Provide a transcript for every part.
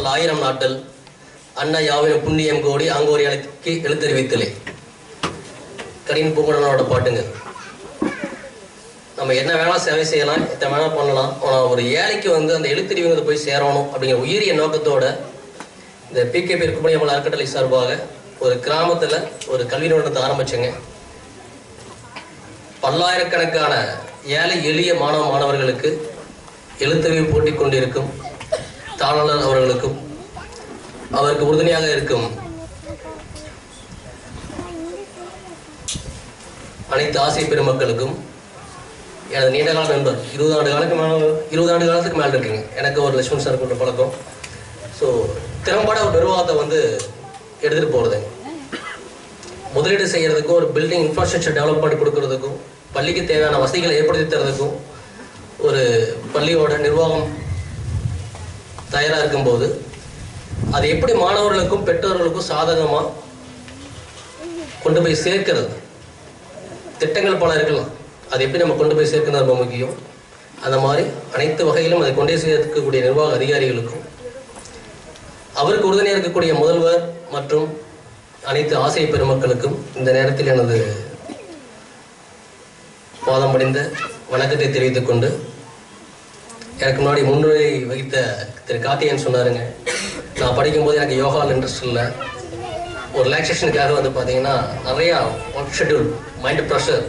சொல் 1000 நாட்டல் அண்ணா யாவின புண்ணியம் கோடி ஆங்கோரி அழைக்கு எழுத்தறிவித்தலே. கடின பூங்குழலோட பாட்டுங்க. நம்ம என்ன வேணால் சேவை செய்யலாம், எத்தனை வேணால் பண்ணலாம். ஆனால் ஒரு ஏழைக்கு வந்து அந்த எழுத்தறிவுங்கிறது போய் சேரணும் அப்படிங்கிற உயரிய நோக்கத்தோட இந்த பிகேபி இருக்கக்கூடிய நம்மள அறக்கட்டளை சார்பாக ஒரு கிராமத்தில் ஒரு கல்வி நிறுவனத்தை ஆரம்பிச்சேங்க. பல்லாயிரக்கணக்கான ஏழை எளிய மாணவர்களுக்கு எழுத்தறிவு போட்டி கொண்டிருக்கும் தாளர் அவர்களுக்கும் அவருக்கு உறுதுணையாக இருக்கும் அனைத்து ஆசை பெருமக்களுக்கும் எனது நீண்டகால நண்பர் 20 ஆண்டு காலத்துக்கு மேலே இருக்குங்க. எனக்கு ஒரு லட்சுமண் சார் கொண்ட பழக்கம். ஸோ திறம்பட ஒரு நிர்வாகத்தை வந்து எடுத்துகிட்டு போகிறதுங்க. முதலீடு செய்கிறதுக்கும் ஒரு பில்டிங் இன்ஃப்ராஸ்ட்ரக்சர் டெவலப் பண்ணி கொடுக்கறதுக்கும் பள்ளிக்கு தேவையான வசதிகளை ஏற்படுத்தி தரதுக்கும் ஒரு பள்ளியோட நிர்வாகம் தயாராக இருக்கும்போது அது எப்படி மாணவர்களுக்கும் பெற்றோர்களுக்கும் சாதகமாக கொண்டு போய் சேர்க்கிறது. திட்டங்கள் பல இருக்கலாம், அதை எப்படி நம்ம கொண்டு போய் சேர்க்கிறது ரொம்ப முக்கியம். அந்த மாதிரி அனைத்து வகையிலும் அதை கொண்டே சேர்க்கக்கூடிய நிர்வாக அதிகாரிகளுக்கும் அவருக்கு உறுதுணையாக இருக்கக்கூடிய முதல்வர் மற்றும் அனைத்து ஆசை பெருமக்களுக்கும் இந்த நேரத்தில் எனது பாதம் படிந்த வணக்கத்தை தெரிவித்துக் கொண்டு, எனக்கு முன்னாடி முன்னுரை வகித்த திரு கார்த்திகேயன் சொன்னாருங்க, நான் படிக்கும்போது எனக்கு யோகாவில் இன்ட்ரெஸ்ட் இல்லை. ஒரு ரிலாக்ஸேஷனுக்காக வந்து பார்த்தீங்கன்னா நிறையா ஒர்க் ஷெட்யூல், மைண்ட் ப்ரெஷர்.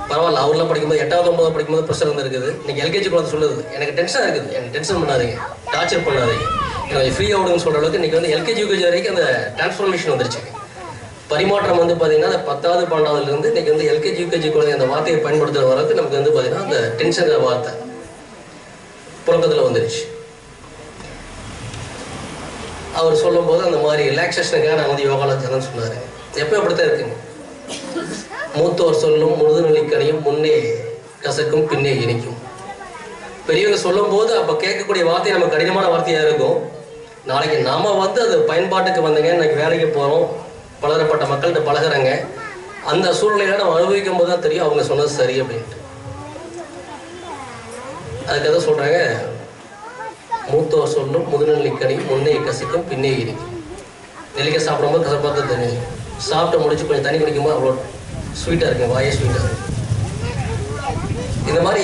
பரவாயில்ல, அவர்லாம் படிக்கும்போது 8வது 9வது படிக்கும்போது ப்ரெஷர் வந்துருக்குது. இன்னைக்கு எல்கேஜி குழந்தை சொல்லுது, எனக்கு டென்ஷனாக இருக்குது, எனக்கு டென்ஷன் பண்ணாதீங்க, டார்ச்சர் பண்ணாதீங்க, எனக்கு ஃப்ரீ ஆகுதுன்னு சொல்கிற அளவுக்கு இன்றைக்கி வந்து எல்கேஜி யூகேஜி வரைக்கும் அந்த டிரான்ஸ்ஃபர்மேஷன் வந்துருச்சு. பரிமாற்றம் வந்து பார்த்தீங்கன்னா அந்த 10வது 12வதுலேருந்து இன்றைக்கி வந்து எல்கேஜி யூகேஜி குழந்தை அந்த வார்த்தையை பயன்படுத்துகிற வரைக்கும் நமக்கு வந்து பார்த்தீங்கன்னா அந்த டென்ஷன் வார்த்தை புழக்கத்தில் வந்துருச்சு. அவர் சொல்லும் போது அந்த மாதிரி ரிலாக்ஸேஷனுக்காக நான் வந்து யோகாவில் சேர்ந்தேன்னு சொன்னார். எப்போ அப்படித்தான் இருக்குங்க. மூத்தோர் சொல்லும் முழுதுநிலைக்கணியும் முன்னே கசக்கும் பின்னே இனிக்கும். பெரியவங்க சொல்லும் போது அப்போ கேட்கக்கூடிய வார்த்தை நம்ம கடினமான வார்த்தையாக இருக்கும். நாளைக்கு நாம வந்து அது பயன்பாட்டுக்கு வந்தங்க, இன்னைக்கு வேலைக்கு போகிறோம், பலதரப்பட்ட மக்கள்கிட்ட பழகிறங்க, அந்த சூழ்நிலையில நம்ம அனுபவிக்கும் போது தான் தெரியும் அவங்க சொன்னது சரி அப்படின்ட்டு. அதுக்காக சொல்கிறாங்க, மூத்தோர் சொல்லும் முதுநிலைக்கணி முன்னே கசிக்கும் பின்னே இனிக்கும். நெல்லிக்காய் சாப்பிடும்போது கசப்பாக தான் தெரியும், சாப்பிட்டு முடிச்சு கொஞ்சம் தண்ணி குடிக்கும்போது அவ்வளோ ஸ்வீட்டாக இருக்குங்க, வாயே ஸ்வீட்டாக இருக்கு. இந்த மாதிரி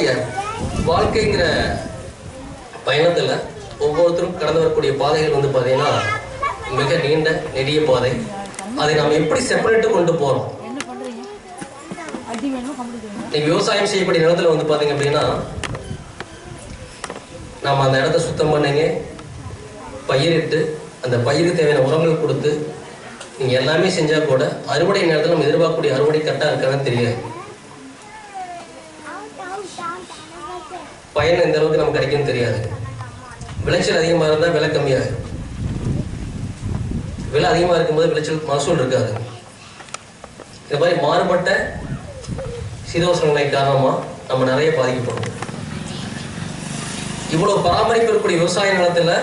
வாழ்க்கைங்கிற பயணத்தில் ஒவ்வொருத்தரும் கடந்து வரக்கூடிய பாதைகள் வந்து பார்த்தீங்கன்னா மிக நீண்ட நெடிய பாதை. அதை நாம் எப்படி செப்பரேட்டு கொண்டு போகிறோம். இன்னைக்கு விவசாயம் செய்யக்கூடிய நிலத்தில் வந்து பார்த்தீங்க அப்படின்னா நாம் அந்த இடத்த சுத்தம் பண்ணுங்க, பயிரிட்டு அந்த பயிருக்கு தேவையான உரங்கள் கொடுத்து நீங்கள் எல்லாமே செஞ்சால் கூட அறுவடை நேரத்தில் நம்ம எதிர்பார்க்கக்கூடிய அறுவடை கரெக்டாக இருக்கான்னு தெரியாது. பயன் எந்த அளவுக்கு நமக்கு கிடைக்கும்னு தெரியாது. விளைச்சல் அதிகமாக இருந்தால் விலை கம்மியாகும், விலை அதிகமாக இருக்கும்போது விளைச்சல் மகசூல் இருக்காது. இந்த மாதிரி மாறுபட்ட சீதோஷணங்களை காரணமாக நம்ம நிறைய பாதிக்கப்படும். இவ்வளோ பராமரிப்பு இருக்கக்கூடிய விவசாய நிலத்தில்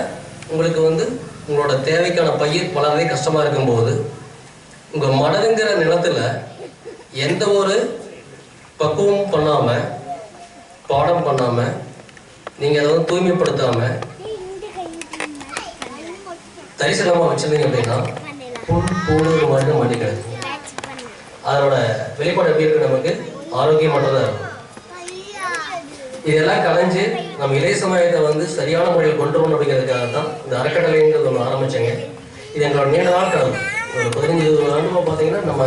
உங்களுக்கு வந்து உங்களோட தேவைக்கான பயிர் வளரவே கஷ்டமாக இருக்கும்போது உங்கள் மனதுங்கிற நிலத்தில் எந்த ஒரு பக்குவமும் பண்ணாமல் பாடம் பண்ணாமல் நீங்கள் அதை வந்து தூய்மைப்படுத்தாமல் தரிசனமாக வச்சுருந்தீங்க அப்படின்னா புல் பூண்டு மாதிரி மாட்டி கிடக்கும். அதனோட வெளிப்பாடு எப்படி இருக்கு, நமக்கு ஆரோக்கியமானதாக இருக்கும். இதெல்லாம் கலைஞ்சு நம்ம இளைய சமயத்தை வந்து சரியான முறையில் கொண்டு வரணும் அப்படிங்கிறதுக்காக தான் இந்த அறக்கட்டளைங்கிறது ஒன்று ஆரம்பித்தேங்க. இது எங்களோட நீண்ட நாள் கடமை. ஒரு 15-20 ஆண்டுமா பார்த்தீங்கன்னா நம்ம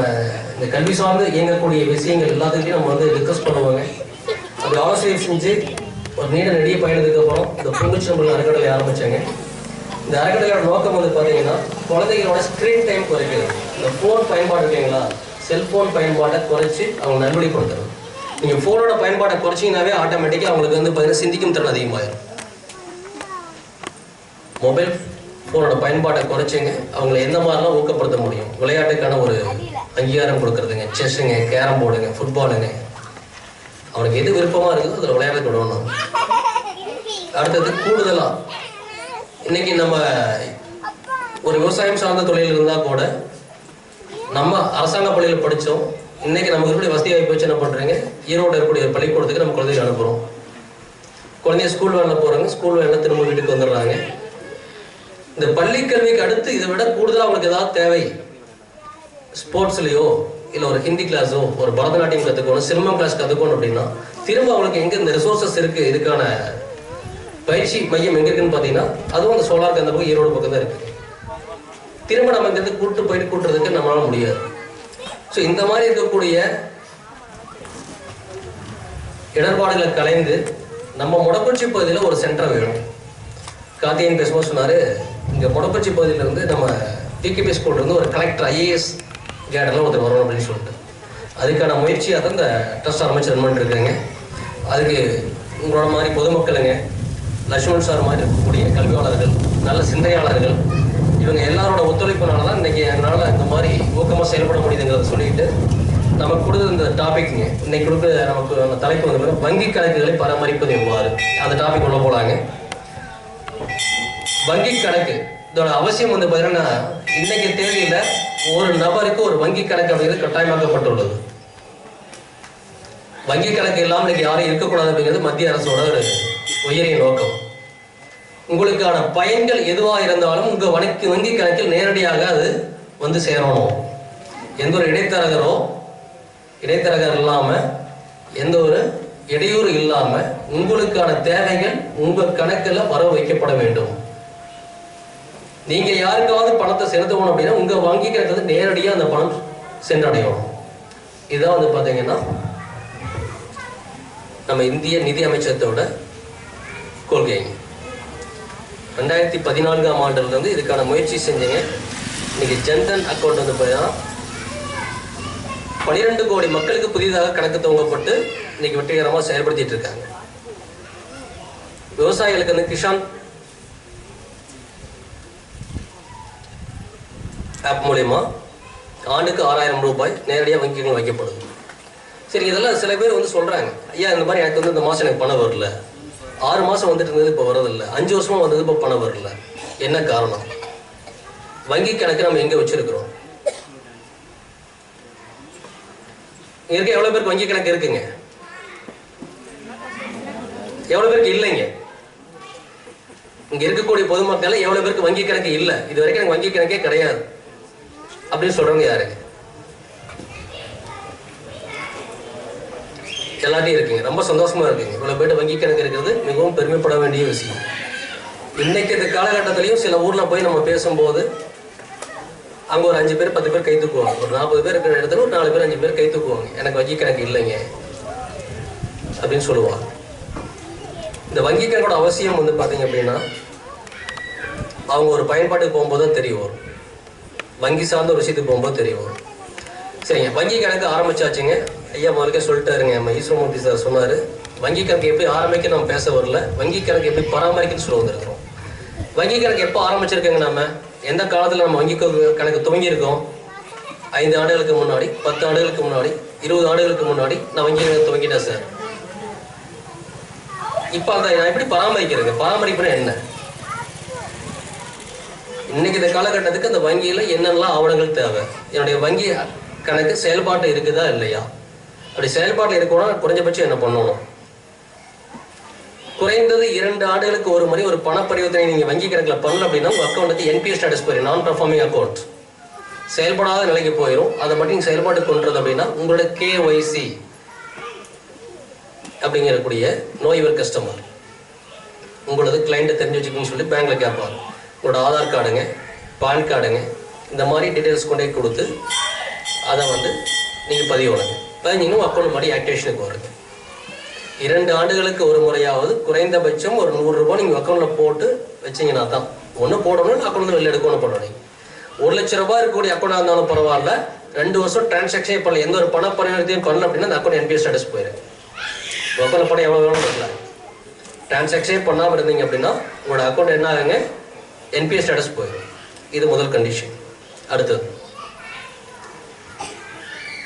இந்த கல்வி சார்ந்து இயங்கக்கூடிய விஷயங்கள் எல்லாத்துக்கிட்டையும் நம்ம வந்து டிஸ்கஸ் பண்ணுவாங்க. அப்படி ஆலோசனை செஞ்சு ஒரு நீண்ட நெடிய பயணத்துக்கு அப்புறம் இந்த பூங்குச்சம்பல் அறக்கட்டளை ஆரம்பித்தாங்க. இந்த அறக்கட்டளையோட நோக்கம் வந்து பார்த்தீங்கன்னா குழந்தைகளோட ஸ்க்ரீன் டைம் குறைக்கிறது. இந்த ஃபோன் பயன்பாடு இருக்கீங்களா, செல்ஃபோன் பயன்பாட்டை குறைச்சி அவங்க நல்வழிப்படுத்துறது. நீங்கள் ஃபோனோட பயன்பாட்டை குறைச்சிங்கனாவே ஆட்டோமேட்டிக்காக அவங்களுக்கு வந்து பார்த்தீங்கன்னா சிந்திக்கும் திறன் அதிகமாகிடும். மொபைல் ஃபோனோட பயன்பாட்டை குறைச்சிங்க அவங்கள எந்த மாதிரிலாம் ஊக்கப்படுத்த முடியும். விளையாட்டுக்கான ஒரு அங்கீகாரம் கொடுக்குறதுங்க, செஸ்ஸுங்க, கேரம் போர்டுங்க, ஃபுட்பாலுங்க, அவனுக்கு எது விருப்பமாக இருக்குதோ அதில் விளையாட விடணும். அடுத்தது கூடுதலாக இன்னைக்கு நம்ம ஒரு விவசாயம் சார்ந்த தொழில் இருந்தால் கூட நம்ம அரசாங்க பள்ளியில் படித்தோம். இன்னைக்கு நமக்கு இருக்கக்கூடிய வசதி வாய்ப்பு வச்சு என்ன பண்ணுறீங்க, ஈரோடு இருக்கக்கூடிய பள்ளிக்கூடத்துக்கு நம்ம குழந்தைகள் அனுப்புகிறோம். குழந்தைய ஸ்கூல் வேனில் போகிறாங்க, ஸ்கூல் வேனில் திரும்ப வீட்டுக்கு வந்துடுறாங்க. இந்த பள்ளி கல்விக்கு அடுத்து இதை விட கூடுதலாக அவங்களுக்கு ஏதாவது தேவை, ஸ்போர்ட்ஸ்லையோ இல்லை ஒரு ஹிந்தி கிளாஸோ ஒரு பரதநாட்டியம் கற்றுக்கணும், சிலம்பம் கிளாஸ் கற்றுக்கணும் அப்படின்னா திரும்ப அவங்களுக்கு எங்கே இந்த ரிசோர்ஸஸ் இருக்குது, இதுக்கான பயிற்சி மையம் எங்கே இருக்குன்னு பார்த்தீங்கன்னா அதுவும் அந்த சோலார் அந்த பக்கம் ஈரோடு பக்கம் தான் இருக்குது. திரும்ப நம்ம இங்கேருந்து கூட்டுறதுக்கு நம்மளால முடியாது. ஸோ இந்த மாதிரி இருக்கக்கூடிய இடர்பாடுகளை கலைந்து நம்ம மொடக்குறிச்சி பகுதியில் ஒரு சென்டர் வேணும். கார்த்திகேயன் பேசும்போது சொன்னார், இங்கே மொடக்குறிச்சி பகுதியிலேருந்து நம்ம டிகேபி ஸ்கூல்லேருந்து ஒரு கலெக்டர் ஐஏஎஸ் கேடர்லாம் ஒருத்தர் வரணும் அப்படின்னு சொல்லிட்டு அதுக்கான முயற்சியாக தான் இந்த ட்ரஸ்ட் ஆரம்பிச்சு ரன் பண்ணிருக்காங்க. அதுக்கு உங்களோட மாதிரி பொதுமக்களுங்க, லட்சுமண் சார் மாதிரி இருக்கக்கூடிய கல்வியாளர்கள், நல்ல சிந்தனையாளர்கள், இவங்க எல்லாரோட ஒத்துழைப்புனால தான் இன்றைக்கி என்னால் இந்த மாதிரி ஊக்கமாக செயல்பட முடியுதுங்கிறத சொல்லிட்டு நமக்கு கொடுத்த இந்த டாபிக்ங்க இன்னைக்கு கொடுக்குற நமக்கு அந்த தலைப்பு வந்து வங்கி கணக்குகளை பராமரிப்பது எவ்வாறு, அந்த டாபிக் உள்ள போலாங்க. வங்கி கணக்கு இதோட அவசியம் வந்து பார்த்தீங்கன்னா இன்னைக்கு தேதியில ஒரு நபருக்கு ஒரு வங்கி கணக்கு அப்படிங்கிறது கட்டாயமாக்கப்பட்டுள்ளது. வங்கி கணக்கு இல்லாமல் இன்னைக்கு யாரும் இருக்கக்கூடாது அப்படிங்கிறது மத்திய அரசோட ஒரு உயரிய நோக்கம். உங்களுக்கான பயன்கள் எதுவாக இருந்தாலும் உங்க வங்கி கணக்கில் நேரடியாக அது வந்து சேரணும். எந்த ஒரு இடைத்தரகர் இல்லாம, எந்த ஒரு இடையூறு இல்லாம உங்களுக்கான தேவைகள் உங்க கணக்குல வரவு வைக்கப்பட வேண்டும். நீங்க யாருக்காவது பணத்தை செலுத்தணும் அப்படின்னா உங்க வங்கி கணக்கு நேரடியாக அந்த பணம் சென்றடையணும். இதுதான் வந்து பாத்தீங்கன்னா நம்ம இந்திய நிதி அமைச்சகத்தோட கொள்கை. 2014ஆம் ஆண்டுல இருந்து இதுக்கான முயற்சி செஞ்சீங்க. இன்னைக்கு ஜன்தன் அக்கௌண்ட் வந்து பார்த்தீங்கன்னா 12 கோடி மக்களுக்கு புதிதாக கணக்கு துவங்கப்பட்டு இன்னைக்கு வெற்றிகரமாக செயல்படுத்திட்டு இருக்காங்க. விவசாயிகளுக்கு வந்து கிஷான் ஆப் மூலமா ஆண்டுக்கு 6000 ரூபாய் நேரடியாக வங்கிகள் வைக்கப்படுது. சரி, இதெல்லாம் சில பேர் வந்து சொல்றாங்க, ஐயா இந்த மாதிரி எனக்கு வந்து இந்த மாசம் எனக்கு பணம் வரல, 6 மாசம் வந்துட்டு இருந்தது இப்போ வரதில்லை, 5 வருஷமா வந்தது இப்போ பணம் வரல, என்ன காரணம்? வங்கி கணக்கு நம்ம எங்க வச்சிருக்கிறோம்? இருக்க எவ்வளவு பேருக்கு வங்கி கணக்கு இருக்குங்க? எவ்வளவு பேருக்கு இல்லைங்க? இங்க இருக்கக்கூடிய பொதுமக்கள் எவ்வளவு பேருக்கு வங்கி கணக்கு இல்லை, இது வரைக்கும் எனக்கு வங்கி கணக்கே கிடையாது அப்படின்னு சொல்றவங்க யாருங்க? எல்லாத்தையும் இருக்குங்க. ரொம்ப சந்தோஷமா இருக்குங்க. இவ்வளவு பேர் வங்கி கணக்கு இருக்கிறது மிகவும் பெருமைப்பட வேண்டிய விஷயம். இன்னைக்கு இந்த காலகட்டத்திலையும் சில ஊர்ல போய் நம்ம பேசும்போது அங்க ஒரு 5 பேர் 10 பேர் கை தூக்குவாங்க. ஒரு 40 பேர் இருக்கிற இடத்துல ஒரு 4 பேர் 5 பேர் கை தூக்குவாங்க, எனக்கு வங்கி கணக்கு இல்லைங்க அப்படின்னு சொல்லுவாங்க. இந்த வங்கி கணக்கோட அவசியம் வந்து பாத்தீங்க அப்படின்னா அவங்க ஒரு பயன்பாட்டுக்கு போகும்போது தான் தெரிய வரும், வங்கி சார்ந்த ஒரு விஷயத்துக்கு போகும்போது தெரிய வரும். சரிங்க, வங்கி கணக்கு ஆரம்பிச்சாச்சுங்க. ஐயா முதல்ல சொல்லிட்டாருங்க, நம்ம ஈஸ்வரமூர்த்தி சார் சொன்னாரு, வங்கி கணக்கு எப்படி ஆரம்பிக்க நம்ம பேச வரல, வங்கி கணக்கு எப்படி பராமரிக்கன்னு சொல்ல வந்திருக்கிறோம். வங்கி கணக்கு எப்போ ஆரம்பிச்சிருக்கோங்க? நம்ம எந்த காலத்தில் நம்ம வங்கி கணக்கு துவங்கியிருக்கோம்? 5 ஆண்டுகளுக்கு முன்னாடி, 10 ஆண்டுகளுக்கு முன்னாடி, 20 ஆண்டுகளுக்கு முன்னாடி நான் வங்கி கணக்கு துவங்கிட்டேன் சார். இப்போ அந்த நான் எப்படி பராமரிக்கிறேங்க? பராமரிப்புனா என்ன? இன்னைக்கு இந்த காலகட்டத்துக்கு அந்த வங்கியில என்னெல்லாம் ஆவணங்கள் தேவை, என்னுடைய வங்கி கணக்கு செயல்பாட்டு இருக்குதா இல்லையா, அப்படி செயல்பாட்டில் இருக்கணும் குறைஞ்சபட்சம் என்ன பண்ணணும்? குறைந்தது 2 ஆண்டுகளுக்கு ஒரு முறை ஒரு பண பரிவர்த்தனை நீங்க வங்கி கணக்குல பண்ணல அப்படின்னா உங்க அக்கௌண்ட்டுக்கு என்பிஎஸ் ஸ்டேட்டஸ் போயிடும், நான் பர்ஃபார்மிங் அக்கௌண்ட், செயல்படாத நிலைக்கு போயிடும். அதை மட்டும் நீங்க செயல்பாட்டு கொண்டுறது அப்படின்னா உங்களோட KYC அப்படிங்கக்கூடிய நோ யுவர் கஸ்டமர், உங்களது கிளைண்ட்டை தெரிஞ்சு வச்சுக்கணும்னு சொல்லி பேங்க்ல கேட்பாங்க. உங்களோட ஆதார் கார்டுங்க, பான் கார்டுங்க, இந்த மாதிரி டீட்டெயில்ஸ் கொண்டே கொடுத்து அதை வந்து நீங்க பதிவுடுங்க. பதினீங்கன்னா அக்கௌண்ட் மாதிரி ஆக்டிவேஷனுக்கு வருங்க. 2 ஆண்டுகளுக்கு ஒரு முறையாவது குறைந்தபட்சம் ஒரு 100 ரூபாய் நீங்க அக்கௌண்ட்ல போட்டு வச்சீங்கன்னா தான் ஒன்று போடணும், அக்கௌண்ட்ல வெளில எடுக்கணும் போடணும். 1 லட்சம் ரூபாய் இருக்கக்கூடிய அக்கௌண்டா இருந்தாலும் பரவாயில்ல, 2 வருஷம் டிரான்சாக்ஷன் பண்ணல, எந்த ஒரு பண பரிவர்த்தனையும் பண்ணல அப்படின்னா அந்த அக்கௌண்ட் என்பிஎஸ் ஸ்டேட்டஸ் போயிடும். அக்கௌண்ட்ல பணம் எவ்வளவு வேணும் இருக்கலாம், டிரான்சாக்ஷனே பண்ணாமல் இருந்தீங்க அப்படின்னா உங்களோட அக்கௌண்ட் என்ன ஆகுங்க, என்பிஎஸ் ஸ்டேட்டஸ் போயிடும். இது முதல் கண்டிஷன். அடுத்தது,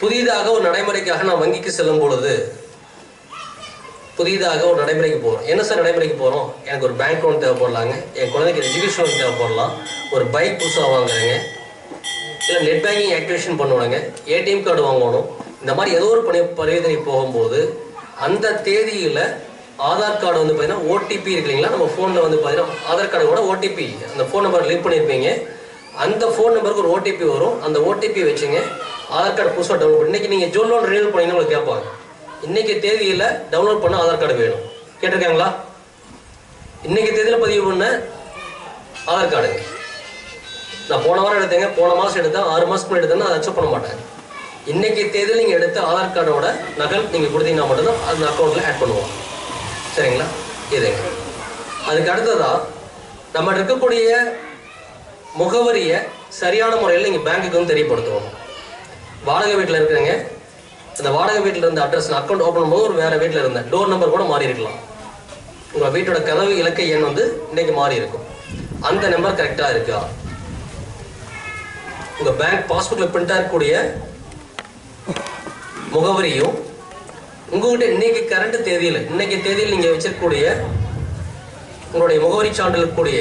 புதிதாக ஒரு நடைமுறைக்காக நான் வங்கிக்கு செல்லும் பொழுது புதிதாக ஒரு நடைமுறைக்கு போகிறோம். என்ன சார் நடைமுறைக்கு போகிறோம்? எனக்கு ஒரு பேங்க் லோன் தேவைப்படலாங்க, என் குழந்தைக்கு எஜுகேஷன் லோன் தேவைப்படலாம், ஒரு பைக் புதுசாக வாங்குறேங்க, இல்லை நெட் பேங்கிங் ஆக்டிவேஷன் பண்ணுவாங்க, ஏடிஎம் கார்டு வாங்கணும். இந்த மாதிரி ஏதோ ஒரு பரிவர்த்தனை போகும்போது அந்த தேதியில் ஆதார் கார்டு வந்து பார்த்தீங்கன்னா ஓடிபி இருக்கு இல்லைங்களா, நம்ம ஃபோனில் வந்து பார்த்தீங்கன்னா ஆதார் கார்டு கூட ஓடிபி அந்த ஃபோன் நம்பர் லிங்க் பண்ணியிருப்பீங்க. அந்த ஃபோன் நம்பருக்கு ஒரு ஓடிபி வரும். அந்த ஓடிபி வச்சுங்க ஆதார் கார்டு புதுசாக டவுன்லோட் பண்ணி இன்றைக்கி நீங்கள் ஜோன் லோன் ரினியூவல் பண்ணிங்கன்னா உங்களுக்கு கேட்பாங்க. இன்றைக்கி தேதியில் டவுன்லோட் பண்ண ஆதார் கார்டு வேணும் கேட்டிருக்காங்களா? இன்றைக்கி தேதியில் பதிவு பண்ண ஆதார் கார்டுங்க. நான் போன வாரம் எடுத்தேங்க, போன மாதம் எடுத்தேன், 6 மாதத்துக்கு எடுத்தேன்னா அதை அக்செப்ட் பண்ண மாட்டேன். இன்றைக்கி தேதியில் நீங்கள் எடுத்த ஆதார் கார்டோட நகல் நீங்கள் கொடுத்தீங்கன்னா மட்டும்தான் அந்த அக்கௌண்ட்டில் ஆட் பண்ணுவோம். சரிங்களா? இதுங்க. அதுக்கு அடுத்ததாக நம்ம இருக்கக்கூடிய முகவரியை சரியான முறையில் நீங்கள் பேங்க்குக்கு வந்து தெரியப்படுத்துவோம். வாடகை வீட்டில் இருக்கிறீங்க, அந்த வாடகை வீட்டில் இருந்த அட்ரஸ் அக்கௌண்ட் ஓப்பன் பண்ணும்போது ஒரு வேறு வீட்டில் இருந்தேன், டோர் நம்பர் கூட மாறி இருக்கலாம். உங்கள் வீட்டோட கதவு இலக்கை எண் வந்து இன்றைக்கி மாறி இருக்கும். அந்த நம்பர் கரெக்டாக இருக்கா? உங்கள் பேங்க் பாஸ்புக்கில் பிரிண்டாக இருக்கக்கூடிய முகவரியும் உங்கள்கிட்ட இன்னைக்கு கரண்ட் தேதியில் இன்னைக்கு தேதியில் நீங்கள் வச்சிருக்கக்கூடிய உங்களுடைய முகவரி சான்றில் இருக்கக்கூடிய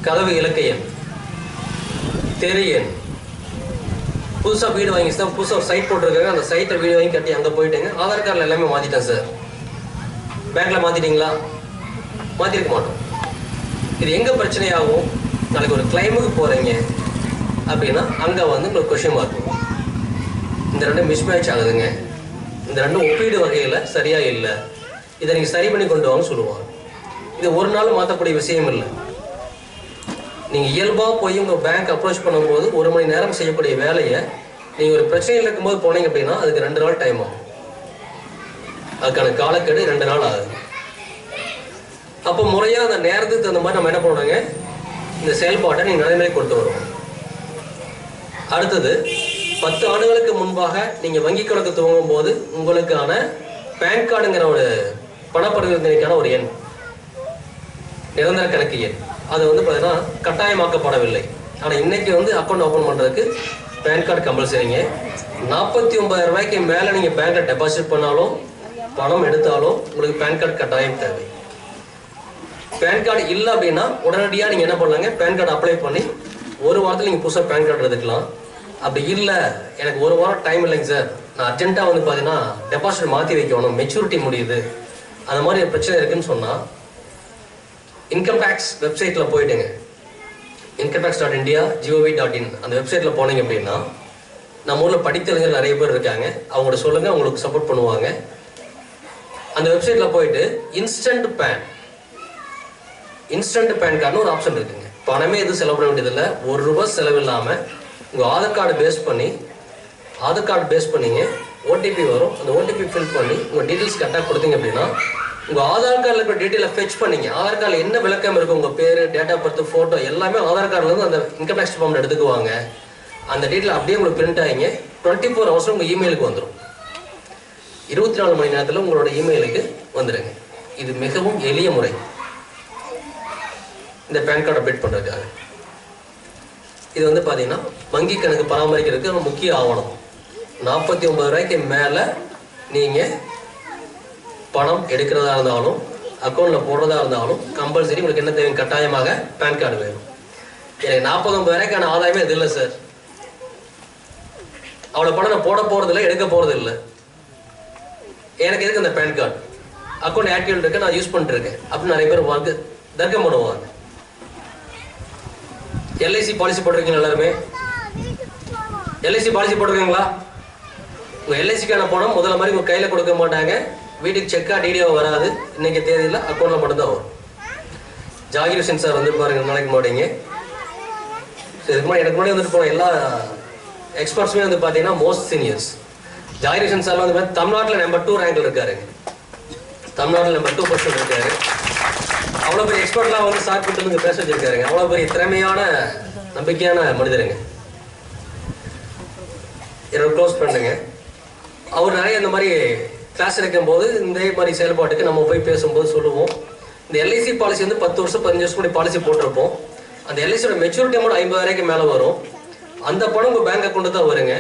கதவு இலக்கை எண், தெரு எண், புதுசாக வீடு வாங்கி சார், புதுசாக சைட் போட்டிருக்காங்க, அந்த சைட்டை வீடு வாங்கி கட்டி அங்கே போயிட்டேங்க, ஆதார் கார்டில் எல்லாமே மாற்றிட்டேன் சார். பேங்க்கில் மாற்றிட்டீங்களா? மாற்றிருக்க மாட்டோம். இது எங்கே பிரச்சனையாகும்? நாளைக்கு ஒரு கிளைமுக்கு போகிறீங்க அப்படின்னா அங்கே வந்து உங்களுக்கு கொஸ்டின் மார்க் இருக்கும். இந்த ரெண்டும் மிஸ்மேட்ச் ஆகுதுங்க, இந்த ரெண்டும் ஒப்பீடு வகையில் சரியாக இல்லை, இதை நீங்கள் சரி பண்ணி கொண்டு வாங்க சொல்லுவாங்க. இது ஒரு நாள் மாற்றக்கூடிய விஷயம் இல்லை. நீங்கள் இயல்பாக போய் உங்கள் பேங்க் அப்ரோச் பண்ணும்போது 1 மணி நேரம் செய்யக்கூடிய வேலையை நீங்கள் ஒரு பிரச்சனையில் இருக்கும்போது போனீங்க அப்படின்னா அதுக்கு 2 நாள் டைம் ஆகும். அதுக்கான காலக்கெடு 2 நாள் ஆகுது. அப்போ முறையாக அந்த நேரத்துக்கு தகுந்த மாதிரி நம்ம என்ன பண்ணுறோங்க, இந்த செயல்பாட்டை நீங்கள் நடைமுறை கொண்டு வருவோம். அடுத்தது 10 ஆண்டுகளுக்கு முன்பாக நீங்கள் வங்கி கணக்கு துவங்கும் போது உங்களுக்கான பேன் கார்டுங்கிற ஒரு பணப்பரிவர்த்தனைக்கான ஒரு எண், நிரந்தர கணக்கு எண், அது வந்து பார்த்தீங்கன்னா கட்டாயமாக்கப்படவில்லை. ஆனால் இன்னைக்கு வந்து அக்கௌண்ட் ஓப்பன் பண்ணுறதுக்கு பேன் கார்டு கம்பல்சரிங்க. 49,000 ரூபாய்க்கு மேலே நீங்கள் பேங்க்கில் டெபாசிட் பண்ணாலும் பணம் எடுத்தாலும் உங்களுக்கு பேன் கார்டு கட்டாயம் தேவை. பேன் கார்டு இல்லை அப்படின்னா உடனடியாக நீங்கள் என்ன பண்ணலாங்க, பேன் கார்டு அப்ளை பண்ணி 1 வாரத்தில் நீங்கள் புதுசாக பேன் கார்டு எடுத்துக்கலாம். அப்படி இல்லை எனக்கு 1 வாரம் டைம் இல்லைங்க சார், நான் அர்ஜென்ட்டாக வந்து பார்த்தீங்கன்னா டெபாசிட் மாற்றி வைக்கணும், மெச்சூரிட்டி முடியுது, அந்த மாதிரி பிரச்சனை இருக்குன்னு சொன்னால் இன்கம் டேக்ஸ் வெப்சைட்டில் போயிட்டுங்க, incometax.india.gov.in அந்த வெப்சைட்டில் போனீங்க அப்படின்னா நம்ம ஊரில் படித்தறிஞர்கள் நிறைய பேர் இருக்காங்க, அவங்களோட சொல்லுங்கள், அவங்களுக்கு சப்போர்ட் பண்ணுவாங்க. அந்த வெப்சைட்டில் போயிட்டு இன்ஸ்டன்ட் பேன் கார்டுன்னு ஒரு ஆப்ஷன் இருக்குங்க. பணமே எதுவும் செலவு பண்ண வேண்டியதில்லை, ₹1 செலவு இல்லாமல் உங்கள் ஆதார் கார்டு பேஸ் பண்ணிங்க ஓடிபி வரும். அந்த ஓடிபி ஃபில் பண்ணி உங்கள் டீட்டெயில்ஸ் கரெக்டாக கொடுத்தீங்க அப்படின்னா உங்கள் ஆதார் கார்டில் இருக்கிற டீட்டெயிலை ஃபெச் பண்ணிங்க. ஆதார் கார்டில் என்ன விளக்கம் இருக்கும், உங்கள் பேர், டேட் ஆஃப் பர்த், ஃபோட்டோ எல்லாமே ஆதார் கார்டிலேருந்து அந்த இன்கம் டேக்ஸ் டிபார்ட்மெண்ட் எடுத்துக்குவாங்க. அந்த டீட்டெயில் அப்படியே உங்களுக்கு பிரிண்ட் ஆகிங்க 24 hours உங்கள் இமெயிலுக்கு வந்துடும். 24 மணி நேரத்தில் உங்களோட இமெயிலுக்கு வந்துடுங்க. இது மிகவும் எளிய முறை இந்த பேன் கார்டு அப்டேட் பண்ணுறதுக்காக. இது வந்து பார்த்தீங்கன்னா வங்கி கணக்கு பராமரிக்கிறதுக்கு ஒரு முக்கிய ஆவணம். 49,000 ரூபாய்க்கு மேலே நீங்கள் பணம் எடுக்கிறதா இருந்தாலும் அக்கௌண்ட்டில் போடுறதா இருந்தாலும் கம்பல்சரி உங்களுக்கு என்ன தேவை, கட்டாயமாக பேன் கார்டு வேணும். எனக்கு 49,000 ரூபாய்க்கான ஆதாயமே இது இல்லை சார், அவ்வளோ பணம் நான் போட போகிறதில்ல, எடுக்க போகிறது இல்லை, எனக்கு எதுக்கு அந்த பேன் கார்டு, அக்கௌண்ட் ஆக்டிவ் இருக்கு, நான் யூஸ் பண்ணிட்டு இருக்கேன் அப்படின்னு நிறைய பேர் வாங்க தர்க்கம் பண்ணுவாங்க. எல்ஐசி பாலிசி போட்டிருக்கீங்களா? எல்லாருமே எல்ஐசி பாலிசி போட்டிருக்கீங்களா? உங்கள் எல்ஐசிக்கான பணம் முதல்ல மாதிரி உங்கள் கையில் கொடுக்க மாட்டாங்க, வீட்டுக்கு செக்காக டிடிஓ வராது, இன்னைக்கு தேதியில் அக்கௌண்ட்டில் மட்டும்தான் வரும். ஜாகிர் ஹுசேன் சார் வந்து பாருங்க நாளைக்கு மாட்டீங்க. இதுக்கு முன்னாடி எனக்கு முன்னாடி வந்துட்டு போன எல்லா எக்ஸ்பர்ட்ஸுமே வந்து பார்த்தீங்கன்னா most seniors. Zakir Hussain sir வந்து தமிழ்நாட்டில் நம்பர் 2 ரேங்கில் இருக்காரு, தமிழ்நாட்டில் நம்பர் 2 பொசிஷன் இருக்காரு. அவ்வளோ பெரிய எக்ஸ்பர்ட்லாம் வந்து சார் கூட்டு பேச வச்சிருக்காருங்க. அவ்வளோ பெரிய திறமையான நம்பிக்கையான மனிதருங்க. என்னோட க்ளோஸ் பண்ணுங்க. அவர் நிறைய இந்த மாதிரி கிளாஸ் எடுக்கும்போது இந்த மாதிரி செயல்பாட்டுக்கு நம்ம போய் பேசும்போது சொல்லுவோம். இந்த எல்ஐசி பாலிசி வந்து 10 வருஷம் 15 வருஷம் கூட பாலிசி போட்டிருப்போம். அந்த எல்ஐசியோட மெச்சூரிட்டி அமௌண்ட் 50,000 ரூபாய்க்கு மேலே வரும். அந்த பணம் உங்கள் பேங்க் அக்கௌண்ட்டு தான் வருங்க.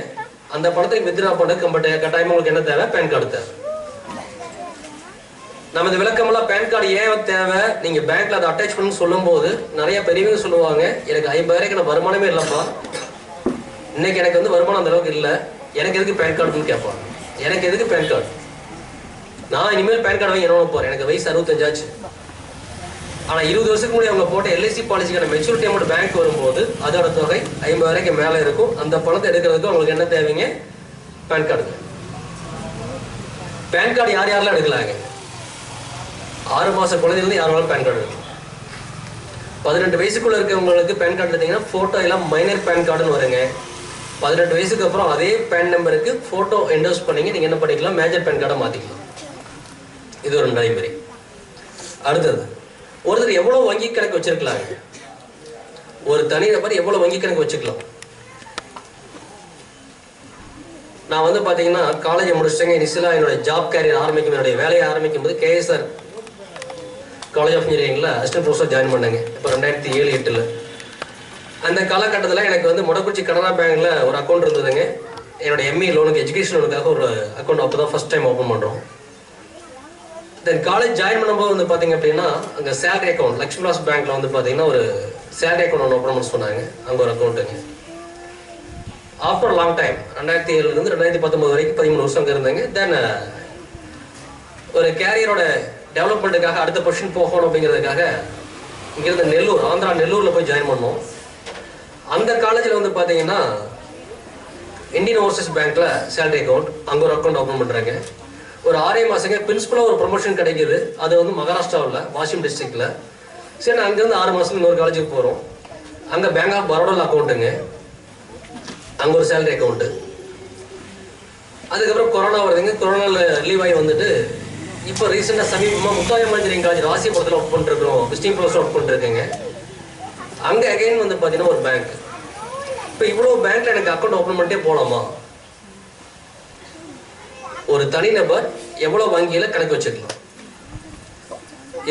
அந்த பணத்தை வித்ட்ரா பண்ண கட்டாயமாக உங்களுக்கு என்ன தேவை, பேன் கார்டு தேவை. நம்ம இந்த விளக்கமெல்லாம் பேன் கார்டு ஏன் தேவை, நீங்கள் பேங்க்ல அதை அட்டாச் பண்ணி சொல்லும் போது நிறைய பெரியவங்க சொல்லுவாங்க, எனக்கு 50,000 ரூபாய்க்கு நான் வருமானமே இல்லைப்பா, இன்னைக்கு எனக்கு வந்து வருமானம் அந்த அளவுக்கு இல்லை, எனக்கு எதுக்கு பேன் கார்டுன்னு கேட்பாங்க. எனக்கு எதுக்கு பேன் கார்டு, நான் இனிமேல் பேன் கார்டு வாங்கி என்ன போகிறேன், எனக்கு வயசு 65 ஆச்சு. ஆனால் 20 வருஷத்துக்கு முன்னாடி அவங்க போட்ட எல்ஐசி பாலிசிக்கான மெச்சூரிட்டி அமௌண்ட் பேங்க் வரும்போது அதோட தொகை 50,000 மேலே இருக்கும். அந்த பணத்தை எடுக்கிறதுக்கு அவங்களுக்கு என்ன தேவைங்க? Pan card. பேன் கார்டு யார் யாரெல்லாம் எடுக்கலாங்க? 6 மாத குழந்தைங்க யாராலும் பேன் கார்டு எடுக்கலாம். 18 வயசுக்குள்ள இருக்கவங்களுக்கு பேன் கார்டு எடுத்தீங்கன்னா ஃபோட்டோ எல்லாம் மைனர் பேன் கார்டுன்னு வருங்க. 18 வயசுக்கு அப்புறம் அதே பேன் நம்பருக்கு ஃபோட்டோ என்டோஸ் பண்ணீங்க, நீங்கள் என்ன பண்ணிக்கலாம்? மேஜர் பேன் கார்டை மாற்றிக்கலாம். இது ஒரு நடைமுறை. அடுத்தது, ஒருத்தர் எவ்வளோ வங்கி கணக்கு வச்சிருக்கலாங்க? ஒரு தனிநபர் எவ்வளோ வங்கி கணக்கு வச்சுக்கலாம்? நான் வந்து பார்த்தீங்கன்னா காலேஜை முடிச்சிட்டேங்க. இனிஷியலாக என்னோட ஜாப் கேரியர் ஆரம்பிக்கும், என்னுடைய வேலையை ஆரம்பிக்கும் போது கேஎஸ்ஆர் காலேஜ் ஆஃப் இன்ஜினியரிங்கில் அசிஸ்டன்ட் ப்ரொஃபஸர் ஜாயின் பண்ணேங்க. இப்போ 2007-08. அந்த காலகட்டத்தில் எனக்கு வந்து மொடக்குறிச்சி கனரா பேங்க்கில் ஒரு அக்கௌண்ட் இருந்ததுங்க. என்னோட எம்இ லோனுக்கு, எஜுகேஷன் லோனுக்காக ஒரு அக்கௌண்ட் அப்போ தான் ஃபஸ்ட் டைம் ஓப்பன் பண்ணுறோம். தென் காலேஜ் ஜாயின் பண்ணும்போது வந்து பார்த்தீங்க அப்படின்னா அங்கே சேலரி அக்கௌண்ட் லக்ஷ்மி விலாஸ் பேங்க்கில் வந்து பார்த்தீங்கன்னா ஒரு சேலரி அக்கௌண்ட் ஒன்று ஓப்பன் பண்ண சொன்னாங்க. அங்கே ஒரு அக்கௌண்ட்டுங்க. ஆஃப்டர் லாங் டைம் 2007 2019 வரைக்கும் 13 வருஷம் அங்கே இருந்தேங்க. தென் ஒரு கேரியரோட டெவலப்மெண்ட்டுக்காக அடுத்த பொசிஷன் போகணும் அப்படிங்கிறதுக்காக இங்கிருந்து நெல்லூர், ஆந்திரா நெல்லூரில் போய் ஜாயின் பண்ணோம். அந்த காலேஜில் வந்து பார்த்தீங்கன்னா இந்தியன் ஓவர்சீஸ் பேங்க்கில் சேலரி அக்கௌண்ட், அங்கே ஒரு அக்கௌண்ட் ஓப்பன் பண்ணுறாங்க. ஒரு 6 மாதங்க பிரின்சிபலாக ஒரு ப்ரொமோஷன் கிடைக்கிது. அது வந்து மகாராஷ்டிராவில் வாஷிம் டிஸ்ட்ரிக்டில். சரி, நான் அங்கேருந்து 6 மாதம் இன்னொரு காலேஜுக்கு போகிறோம். அங்கே பேங்க் ஆஃப் பரோடாவில் அக்கௌண்ட்டுங்க, அங்கே ஒரு சேலரி அக்கௌண்ட்டு. அதுக்கப்புறம் கொரோனா வருதுங்க. கொரோனாவில் ரிலீவ் ஆகி வந்துட்டு இப்போ ரீசெண்டாக சமீபமாக முத்தாயம் இன்ஜினியரிங் காலேஜ் ராசிபுரத்தில் ஒர்க் பண்ணிருக்கிறோம். விசிட்டிங் ப்ரொஃபஸர் ஒர்க் பண்ணிருக்கேங்க. அங்கே அகைன் வந்து பார்த்தீங்கன்னா ஒரு பேங்க். இப்போ இவ்வளோ பேங்க்கில் எனக்கு அக்கௌண்ட் ஓப்பன் பண்ணிட்டே போகலாமா? ஒரு தனிநபர் எவ்வளோ வங்கியில் கணக்கு வச்சுக்கலாம்?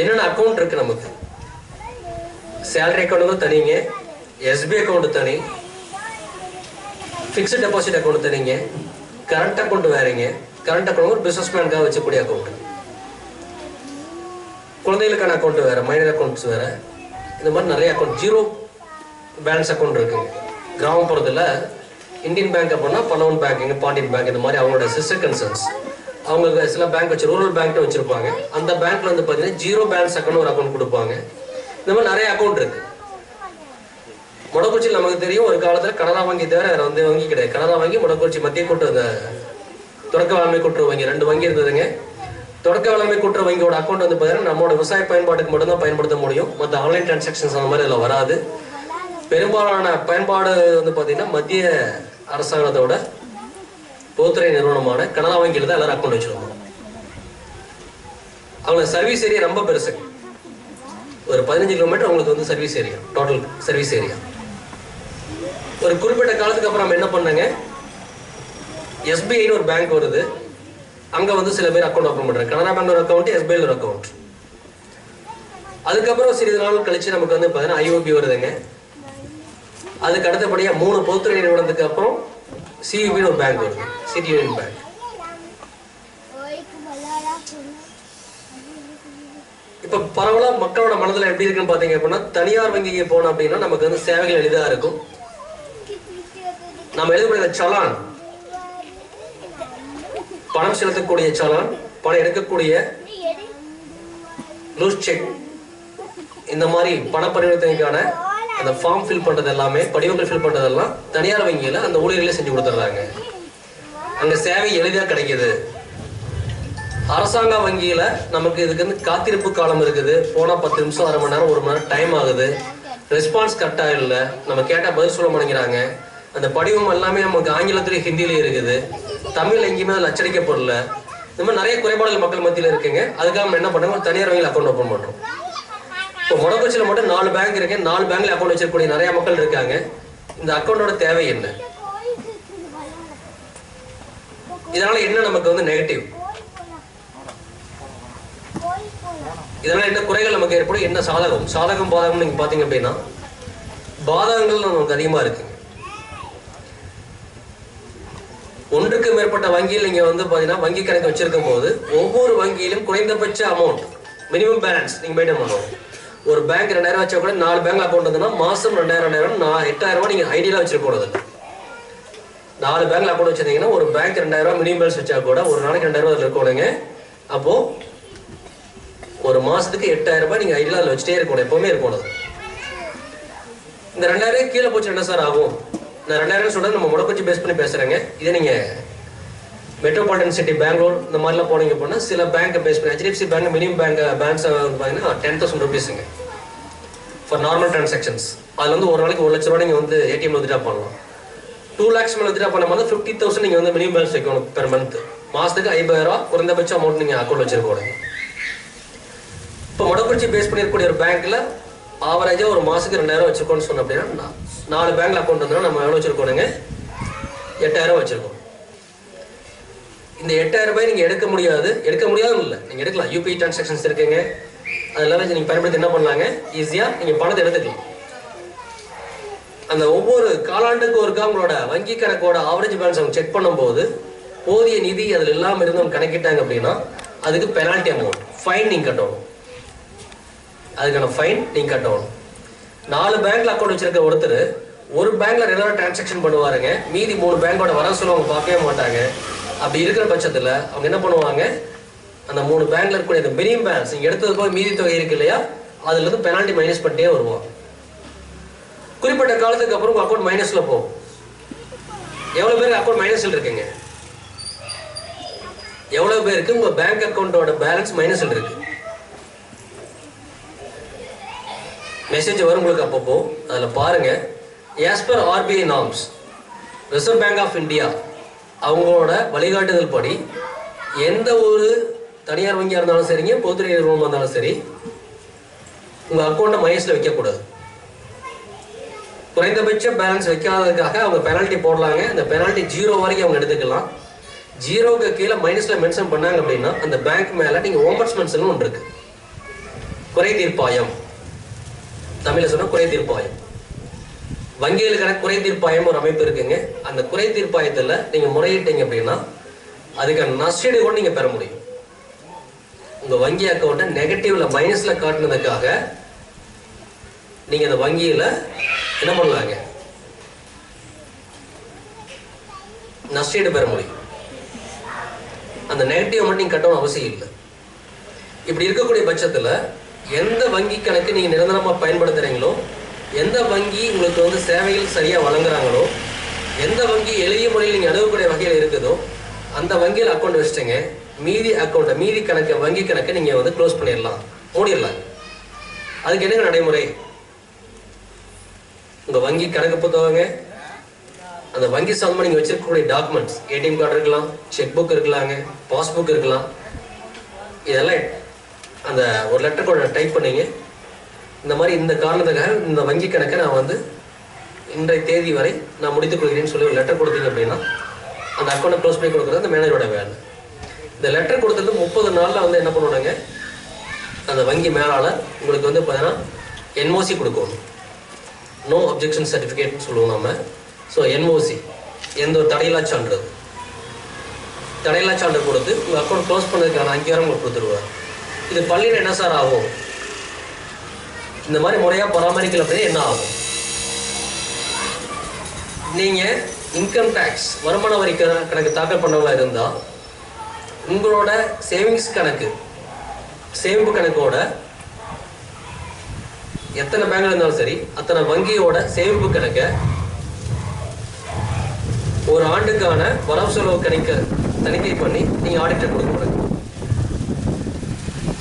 என்னென்ன அக்கௌண்ட் இருக்கு நமக்கு? சேலரி அக்கௌண்ட்டுக்கும் தனிங்க, எஸ்பிஐ அக்கௌண்ட் தனி, ஃபிக்ஸ்ட் டெபாசிட் அக்கௌண்ட் தனிங்க, கரண்ட் அக்கௌண்ட் வேறங்க. கரண்ட் அக்கௌண்ட் ஒரு பிசினஸ் மேனுக்காக வச்சக்கூடிய அக்கௌண்ட், குழந்தைகளுக்கான அக்கௌண்ட் வேற, மைனர் அக்கௌண்ட்ஸ் வேற. இந்த மாதிரி நிறைய அக்கௌண்ட், ஜீரோ பேலன்ஸ் அக்கௌண்ட் இருக்குங்க. கிராமப்புறத்தில் இந்தியன் பேங்க் அப்படின்னா பலவன் பேங்க், இங்கே பாண்டியன் பேங்க், இந்த மாதிரி அவங்களோட சிஸ்டர் கன்சர்ன்ஸ் அவங்களுக்கு சில பேங்க் வச்சு ரூரல் பேங்க்னு வச்சிருப்பாங்க. அந்த பேங்க்ல வந்து பார்த்தீங்கன்னா ஜீரோ பேலன்ஸ் அக்கௌண்ட் ஒரு அக்கௌண்ட் கொடுப்பாங்க. இந்த மாதிரி நிறைய அக்கௌண்ட் இருக்கு. மொடக்குறிச்சியில் நமக்கு தெரியும் ஒரு காலத்தில் கனரா வங்கி தவிர வேற வந்து வங்கி கிடையாது. கனரா வங்கி, மொடக்குறிச்சி மத்திய கூட்டுறவு, அந்த தொடக்க வேளாண்மை கூட்டுறவு வங்கி, 2 வங்கி இருந்ததுங்க. தொடக்க வேளாண்மை கூட்டுறவு வங்கியோட அக்கௌண்ட் வந்து பார்த்தீங்கன்னா நம்மளோட விவசாய பயன்பாட்டுக்கு மட்டும்தான் பயன்படுத்த முடியும். மற்ற ஆன்லைன் டிரான்சாக்ஷன்ஸ் அந்த மாதிரி அதில் வராது. பெரும்பாலான பயன்பாடு வந்து பார்த்தீங்கன்னா மத்திய அரசாங்கத்தோட பொதுத்துறை நிறுவனமான கனரா வங்கியில் தான் எல்லாரும் அக்கௌண்ட் வச்சிருக்கோம். அவங்க சர்வீஸ் ஏரியா ரொம்ப பெருசு. ஒரு 15 கிலோமீட்டர் அவங்களுக்கு வந்து service area, total service area. ஒரு குறிப்பிட்ட காலத்துக்கு அப்புறம் நம்ம என்ன பண்ணாங்க, எஸ்பிஐன்னு ஒரு பேங்க் வருது. அங்கே வந்து சில பேர் அக்கௌண்ட் ஓப்பன் பண்ணுறாங்க. கனரா பேங்க் ஒரு அக்கௌண்ட், எஸ்பிஐ ஒரு அக்கௌண்ட். அதுக்கப்புறம் சிறிது நாள் கழிச்சு நமக்கு வந்து பார்த்தீங்கன்னா ஐஓபி வருதுங்க. அதுக்கு அடுத்தபடியாக 3 பொதுத்துறை நிறுவனத்துக்கு அப்புறம் சியூபின்னு ஒரு பேங்க் வருது, சிட்டி யூனியன் பேங்க். இப்போ பரவலாக மக்களோட மனதில் எப்படி இருக்குன்னு பார்த்தீங்க அப்படின்னா, தனியார் வங்கிக்கு போனோம் அப்படின்னா நமக்கு வந்து சேவைகள் எளிதாக இருக்கும். நம்ம எழுதக்கூடிய சலான், பணம் செலுத்தக்கூடிய சலான், பணம் எடுக்கக்கூடிய லூஸ் செக், இந்த மாதிரி பண பரிவர்த்தனைக்கான அந்த ஃபார்ம் ஃபில் பண்ணுறது எல்லாமே, படிவங்கள் ஃபில் பண்ணுறதெல்லாம் தனியார் வங்கியில் அந்த ஊழியர்களே செஞ்சு கொடுத்துட்றாங்க. அங்கே சேவை எளிதாக கிடைக்கிது. அரசாங்க வங்கியில் நமக்கு இதுக்கு வந்து காத்திருப்பு காலம் இருக்குது. போனால் 10 நிமிஷம், அரை மணி நேரம், 1 மணி நேரம் டைம் ஆகுது. ரெஸ்பான்ஸ் கரெக்டாக இல்லை, நம்ம கேட்டால் பதில் சொல்ல மாட்டேங்கிறாங்க. அந்த படிவம் எல்லாமே நமக்கு ஆங்கிலத்திலேயே ஹிந்திலேயே இருக்குது, தமிழ் எங்கேயுமே அதில் அச்சடிக்கப்படல. இந்த மாதிரி நிறைய குறைபாடுகள் மக்கள் மத்தியில் இருக்குங்க. அதுக்காக நம்ம என்ன பண்ணுறோம், தனியார் வங்கியில் அக்கௌண்ட் ஓப்பன் பண்ணுறோம். இப்போ மொடக்குறிச்சியில் மட்டும் 4 பேங்க் இருக்கு. 4 பேங்க்ல அக்கௌண்ட் வச்சிருக்கக்கூடிய நிறைய மக்கள் இருக்காங்க. இந்த அக்கௌண்டோட தேவை என்ன? இதனால என்ன நமக்கு வந்து நெகட்டிவ்? இதனால என்ன குறைகள் நமக்கு ஏற்படும், என்ன சாதகம்? சாதகம் பாதகம் நீங்க பாத்தீங்க அப்படின்னா பாதகங்கள் நமக்கு அதிகமா இருக்கு. ஒன்றுக்கு மேற்பட்ட வங்கியில் நீங்க வந்து பாத்தீங்கன்னா வங்கி கணக்கு வச்சிருக்கும் போது ஒவ்வொரு வங்கியிலும் குறைந்தபட்ச அமௌண்ட், மினிமம் பேலன்ஸ் நீங்க மெயின்டைன் பண்ணணும். ஒரு பேங்க் 2000 வச்சா கூட 4 பேங்க் அக்கௌண்ட் இருந்ததுன்னா மாசம் 2000 8000 ரூபாய் நீங்க ஐடியா வச்சிருக்க கூடாது. 4 பேங்க்ல அக்கௌண்ட் வச்சிருந்தீங்கன்னா ஒரு பேங்க் 2000 மினிமம் பேலன்ஸ் வச்சா கூட ஒரு நாளைக்கு 2000 இருக்கணுங்க. அப்போது ஒரு மாதத்துக்கு 8000 ரூபாய் நீங்கள் ஐடியில் அதில் வச்சுட்டே இருக்கணும், எப்போவுமே இருக்கணும். இந்த 2000 கீழே போச்சு என்ன சார் ஆகும்? நான் 2000 சொல்கிறது நம்ம முடக்குச்சி பேஸ் பண்ணி பேசுகிறேங்க. இதே நீங்கள் மெட்ரோபாலிட்டன் சிட்டி பெங்களூர் இந்த மாதிரிலாம் போனீங்க போனால் சில பேங்க்கை பேஸ் பண்ணி HDFC பேங்க் மினிமம் பேங்க்ஸ் பார்த்தீங்கன்னா 10,000 rupeesங்க ஃபார் நார்மல் டிரான்சாக்ஷன்ஸ். அதில் வந்து ஒரு நாளைக்கு 1 லட்ச ரூபா நீங்கள் வந்து ஏடிஎம் வித்ட்ரா பண்ணலாம். 2 lakhs மேலே வித்ட்ரா பண்ணும்போது 50,000 நீங்கள் வந்து மினிமம் பேலன்ஸ் வைக்கணும் பெர் மந்த். மாதத்துக்கு 50,000 ரூபா குறைந்தபட்ச அமௌண்ட் நீங்கள் அக்கௌண்ட் வச்சிருக்கணும். இப்போ முடக்குச்சி பேஸ் பண்ணியிருக்கக்கூடிய ஒரு பேங்க்கில் ஆவரேஜாக ஒரு மாதத்துக்கு 2000 வச்சிருக்கோன்னு சொன்னோம் அப்படின்னா 4 பேங்க்ல அக்கௌண்ட் இருந்தால் நம்ம எவ்வளோ வச்சிருக்கோனுங்க? 8000 வச்சிருக்கோம். இந்த 8000 ரூபாய் நீங்கள் எடுக்க முடியாதுன்னு இல்லை, நீங்கள் எடுக்கலாம். யூபிஐ டிரான்சாக்ஷன்ஸ் இருக்குங்க, அதெல்லாம் வச்சு நீங்கள் பயன்படுத்தி என்ன பண்ணலாங்க? ஈஸியாக நீங்கள் பணத்தை எடுத்துக்கலாம். அந்த ஒவ்வொரு காலாண்டுக்கு ஒருக்கா உங்களோட வங்கி கணக்கோட ஆவரேஜ் பேலன்ஸ் அவங்க செக் பண்ணும்போது போதிய நிதி அதில் இல்லாமல் இருந்தவங்க கணக்கிட்டாங்க அப்படின்னா அதுக்கு பெனால்ட்டி அமௌண்ட் ஃபைன் நீங்கள் கட்டணும். அதுக்கான ஃபைன் நீங்கள் கட்டணும். 4 பேங்க்ல அக்கௌண்ட் வச்சிருக்க ஒருத்தர் ஒரு பேங்க்ல ரெகுலராக டிரான்சாக்ஷன் பண்ணுவாருங்க, மீதி 3 பேங்கோட வர சொல்ல அவங்க பார்க்கவே மாட்டாங்க. அப்படி இருக்கிற பட்சத்தில் அவங்க என்ன பண்ணுவாங்க? அந்த 3 பேங்க்ல இருக்கக்கூடிய அந்த மினிமம் பேலன்ஸ் நீங்கள் எடுத்தது போய் மீதி தொகை இருக்கு இல்லையா, அதுல இருந்து பெனால்ட்டி மைனஸ் பண்ணிட்டே வருவாங்க. குறிப்பிட்ட காலத்துக்கு அப்புறம் உங்க அக்கௌண்ட் மைனஸ்ல போகும். எவ்வளவு பேருக்கு அக்கௌண்ட் மைனஸ்ல இருக்குங்க? எவ்வளவு பேருக்கு உங்க பேங்க் அக்கௌண்டோட பேலன்ஸ் மைனஸ்ல இருக்கு? மெசேஜ் வரும் உங்களுக்கு அப்பப்போ, அதில் பாருங்க. as per RBI norms, Reserve Bank of India அவங்களோட வழிகாட்டுதல் படி எந்த ஒரு தனியார் வங்கியாக இருந்தாலும் சரிங்க, பொதுத்துறை நிறுவனமாக இருந்தாலும் சரி, உங்கள் அக்கௌண்ட்டை மைனஸில் வைக்கக்கூடாது. குறைந்தபட்ச பேலன்ஸ் வைக்காததுக்காக அவங்க பெனால்ட்டி போடலாங்க. அந்த பெனால்ட்டி 0 வரைக்கும் அவங்க எடுத்துக்கலாம். 0க்கு கீழே மைனஸில் மென்ஷன் பண்ணாங்க அப்படின்னா அந்த பேங்க் மேலே நீங்கள் ஓம்பட்ஸ்மன்ஸ்னு ஒன்று இருக்கு, குறை தீர்ப்பாயம், தமிழில் சொன்னால் குறை தீர்ப்பாயம். வங்கிகளுக்கான குறை தீர்ப்பாயம் ஒரு அமைப்பு இருக்குங்க. அந்த குறை தீர்ப்பாயத்தில் நீங்கள் முறையிட்டீங்க அப்படின்னா அதுக்கான நஷ்டீடு கூட நீங்கள் பெற முடியும். உங்கள் வங்கி அக்கௌண்ட்டை நெகட்டிவ்ல மைனஸில் காட்டினதுக்காக நீங்கள் அந்த வங்கியில் என்ன பண்ணலாங்க? நஷ்டீடு பெற முடியும். அந்த நெகட்டிவ் அமௌண்ட் நீங்கள் கட்டணும் அவசியம் இல்லை. இப்படி இருக்கக்கூடிய பட்சத்தில் எந்த வங்கி கணக்கு நீங்கள் நிரந்தரமாக பயன்படுத்துகிறீங்களோ, எந்த வங்கி உங்களுக்கு வந்து சேவைகள் சரியாக வழங்குறாங்களோ, எந்த வங்கி எளிய முறையில் நீங்கள் அணுகக்கூடிய வகையில் இருக்குதோ அந்த வங்கியில் அக்கௌண்ட் வச்சுட்டீங்க. மீதி கணக்கு வங்கி கணக்கை நீங்கள் வந்து க்ளோஸ் பண்ணிடலாம், மூடிடலாம். அதுக்கு என்னங்க நடைமுறை? உங்கள் வங்கி கணக்கு புத்தகங்க, அந்த வங்கி சம்பந்தமாக நீங்கள் வச்சிருக்கக்கூடிய டாக்குமெண்ட்ஸ், ஏடிஎம் கார்டு இருக்கலாம், செக் புக் இருக்கலாங்க, பாஸ்புக் இருக்கலாம். இதெல்லாம் அந்த ஒரு லெட்டர் கூட டைப் பண்ணீங்க. இந்த மாதிரி இந்த காரணத்துக்காக இந்த வங்கி கணக்கை நான் வந்து இன்றைய தேதி வரை நான் முடித்துக் கொள்கிறேன்னு சொல்லி ஒரு லெட்டர் கொடுத்தீங்க அப்படின்னா அந்த அக்கௌண்ட்டை க்ளோஸ் பண்ணி கொடுக்குறது அந்த மேனேஜரோட வேலை. இந்த லெட்டர் கொடுத்தது 30 நாளில் வந்து என்ன பண்ணுவாங்க? அந்த வங்கி மேலாளர் உங்களுக்கு வந்து பார்த்தீங்கன்னா என்ஓசி கொடுக்கணும். நோ அப்ஜெக்ஷன் சர்டிஃபிகேட்னு சொல்லுவோம் நம்ம. ஸோ என்ஓசி, எந்த ஒரு தடையில்லா சான்றிதழ், தடையில்லா சான்று கொடுத்து உங்கள் அக்கௌண்ட் க்ளோஸ் பண்ணதுக்கான அங்கீகாரம் உங்களுக்கு கொடுத்துருவார். இது பள்ளியில் என்ன சார் ஆகும்? இந்த மாதிரி முறையாக பராமரிக்கல அப்படின்னா என்ன ஆகும்? நீங்கள் இன்கம் டேக்ஸ் வருமான வரி கணக்கு தாக்கல் பண்ணவங்களா இருந்தால் உங்களோட சேவிங்ஸ் கணக்கு, சேமிப்பு கணக்கோட எத்தனை பேங்க்ல இருந்தாலும் சரி அத்தனை வங்கியோட சேமிப்பு கணக்கை ஒரு ஆண்டுக்கான வரவு செலவு தணிக்கை பண்ணி நீங்கள் ஆடிட்டர் கொடுக்கணும்.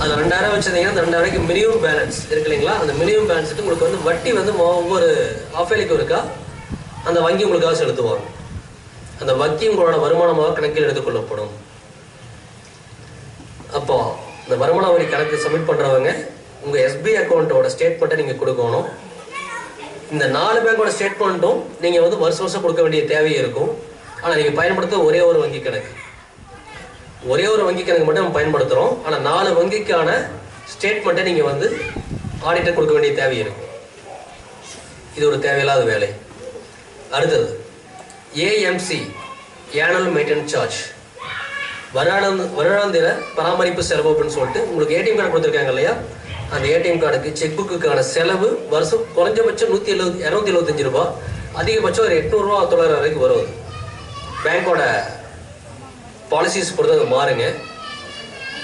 அது 2000 வச்சிருந்தீங்கன்னா அந்த 2000 மினிமம் பேலன்ஸ் இருக்கு இல்லைங்களா, அந்த மினிமம் பேலன்ஸுக்கு உங்களுக்கு வந்து வட்டி வந்து ஒவ்வொரு ஆஃபேலிக்கு இருக்கா அந்த வங்கி உங்களுக்காக செலுத்துவாங்க. அந்த வங்கி உங்களோட வருமானமாக கணக்கில் எடுத்துக்கொள்ளப்படும். அப்போ இந்த வருமான வரி கணக்கு சப்மிட் பண்ணுறவங்க உங்கள் எஸ்பிஐ அக்கௌண்ட்டோட ஸ்டேட்மெண்ட்டை நீங்கள் கொடுக்கணும். இந்த 4 பேங்கோட ஸ்டேட்மெண்ட்டும் நீங்கள் வந்து வருஷம் கொடுக்க வேண்டிய தேவை இருக்கும். ஆனால் நீங்கள் பயன்படுத்த ஒரே ஒரு வங்கி கணக்கு மட்டும் நம்ம பயன்படுத்துகிறோம். ஆனால் 4 வங்கிக்கான ஸ்டேட்மெண்ட்டை நீங்கள் வந்து ஆடிட்டர் கொடுக்க வேண்டிய தேவை இருக்கும். இது ஒரு தேவையில்லாத வேலை. அடுத்தது ஏஎம்சி, ஆனுவல் மெயின்டெனன்ஸ் சார்ஜ், வருடாந்திர பராமரிப்பு செலவு அப்படின்னு சொல்லிட்டு உங்களுக்கு ஏடிஎம் கார்டு கொடுத்துருக்காங்க இல்லையா, அந்த ஏடிஎம் கார்டுக்கு செக் புக்குக்கான செலவு வருஷம் குறைஞ்சபட்சம் 275 ரூபா, அதிகபட்சம் ஒரு 800 ரூபா 900 வரைக்கும் வரும். பேங்கோட பாலிசிஸ் பொறுத்து அது மாறுங்க.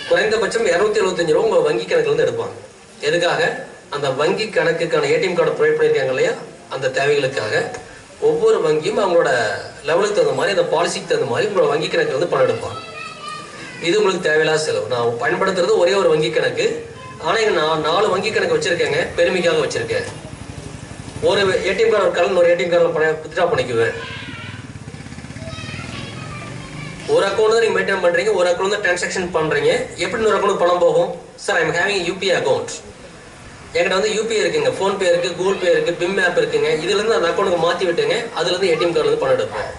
குறைந்தபட்சம் 275 ரூபா உங்கள் வங்கி கணக்குலேருந்து எடுப்பாங்க. எதுக்காக? அந்த வங்கி கணக்குக்கான ஏடிஎம் கார்டு ப்ரொவைட் பண்ணியிருக்காங்க இல்லையா, அந்த தேவைகளுக்காக ஒவ்வொரு வங்கியும் அவங்களோட லெவலுக்கு தகுந்த மாதிரி, அந்த பாலிசிக்கு தகுந்த மாதிரி உங்களோட வங்கி கணக்கு வந்து பணம் எடுப்பாங்க. இது உங்களுக்கு தேவையில்லாத செலவு. நான் பயன்படுத்துறது ஒரே ஒரு வங்கி கணக்கு, ஆனால் இங்கே நான் 4 வங்கி கணக்கு வச்சுருக்கேங்க, பெருமைக்காக வச்சுருக்கேன். ஒரு ஏடிஎம் கார்டு இருக்காலும் ஒரு ஏடிஎம் கார்டில் வித்ட்ரா பண்ணிக்குவேன். ஒரு அக்கௌண்ட் தான் நீங்கள் மெயின்டைன் பண்ணுறீங்க, ஒரு அக்கௌண்ட் தான் டிரான்சாக்ஷன் பண்ணுறீங்க. எப்படி ஒரு அக்கௌண்ட் பணம் போகும்? Sir I'm having UPI account, என்கிட்ட வந்து யூபிஐ இருக்குங்க, ஃபோன்பே இருக்குது, கூகுள் பே இருக்குது, பிம் ஆப் இருக்குங்க, இதுலேருந்து அந்த அக்கௌண்ட்டுக்கு மாற்றி விட்டுங்க, அதுலேருந்து ஏடிஎம் கார்டுலேருந்து பணம் எடுப்பேன்.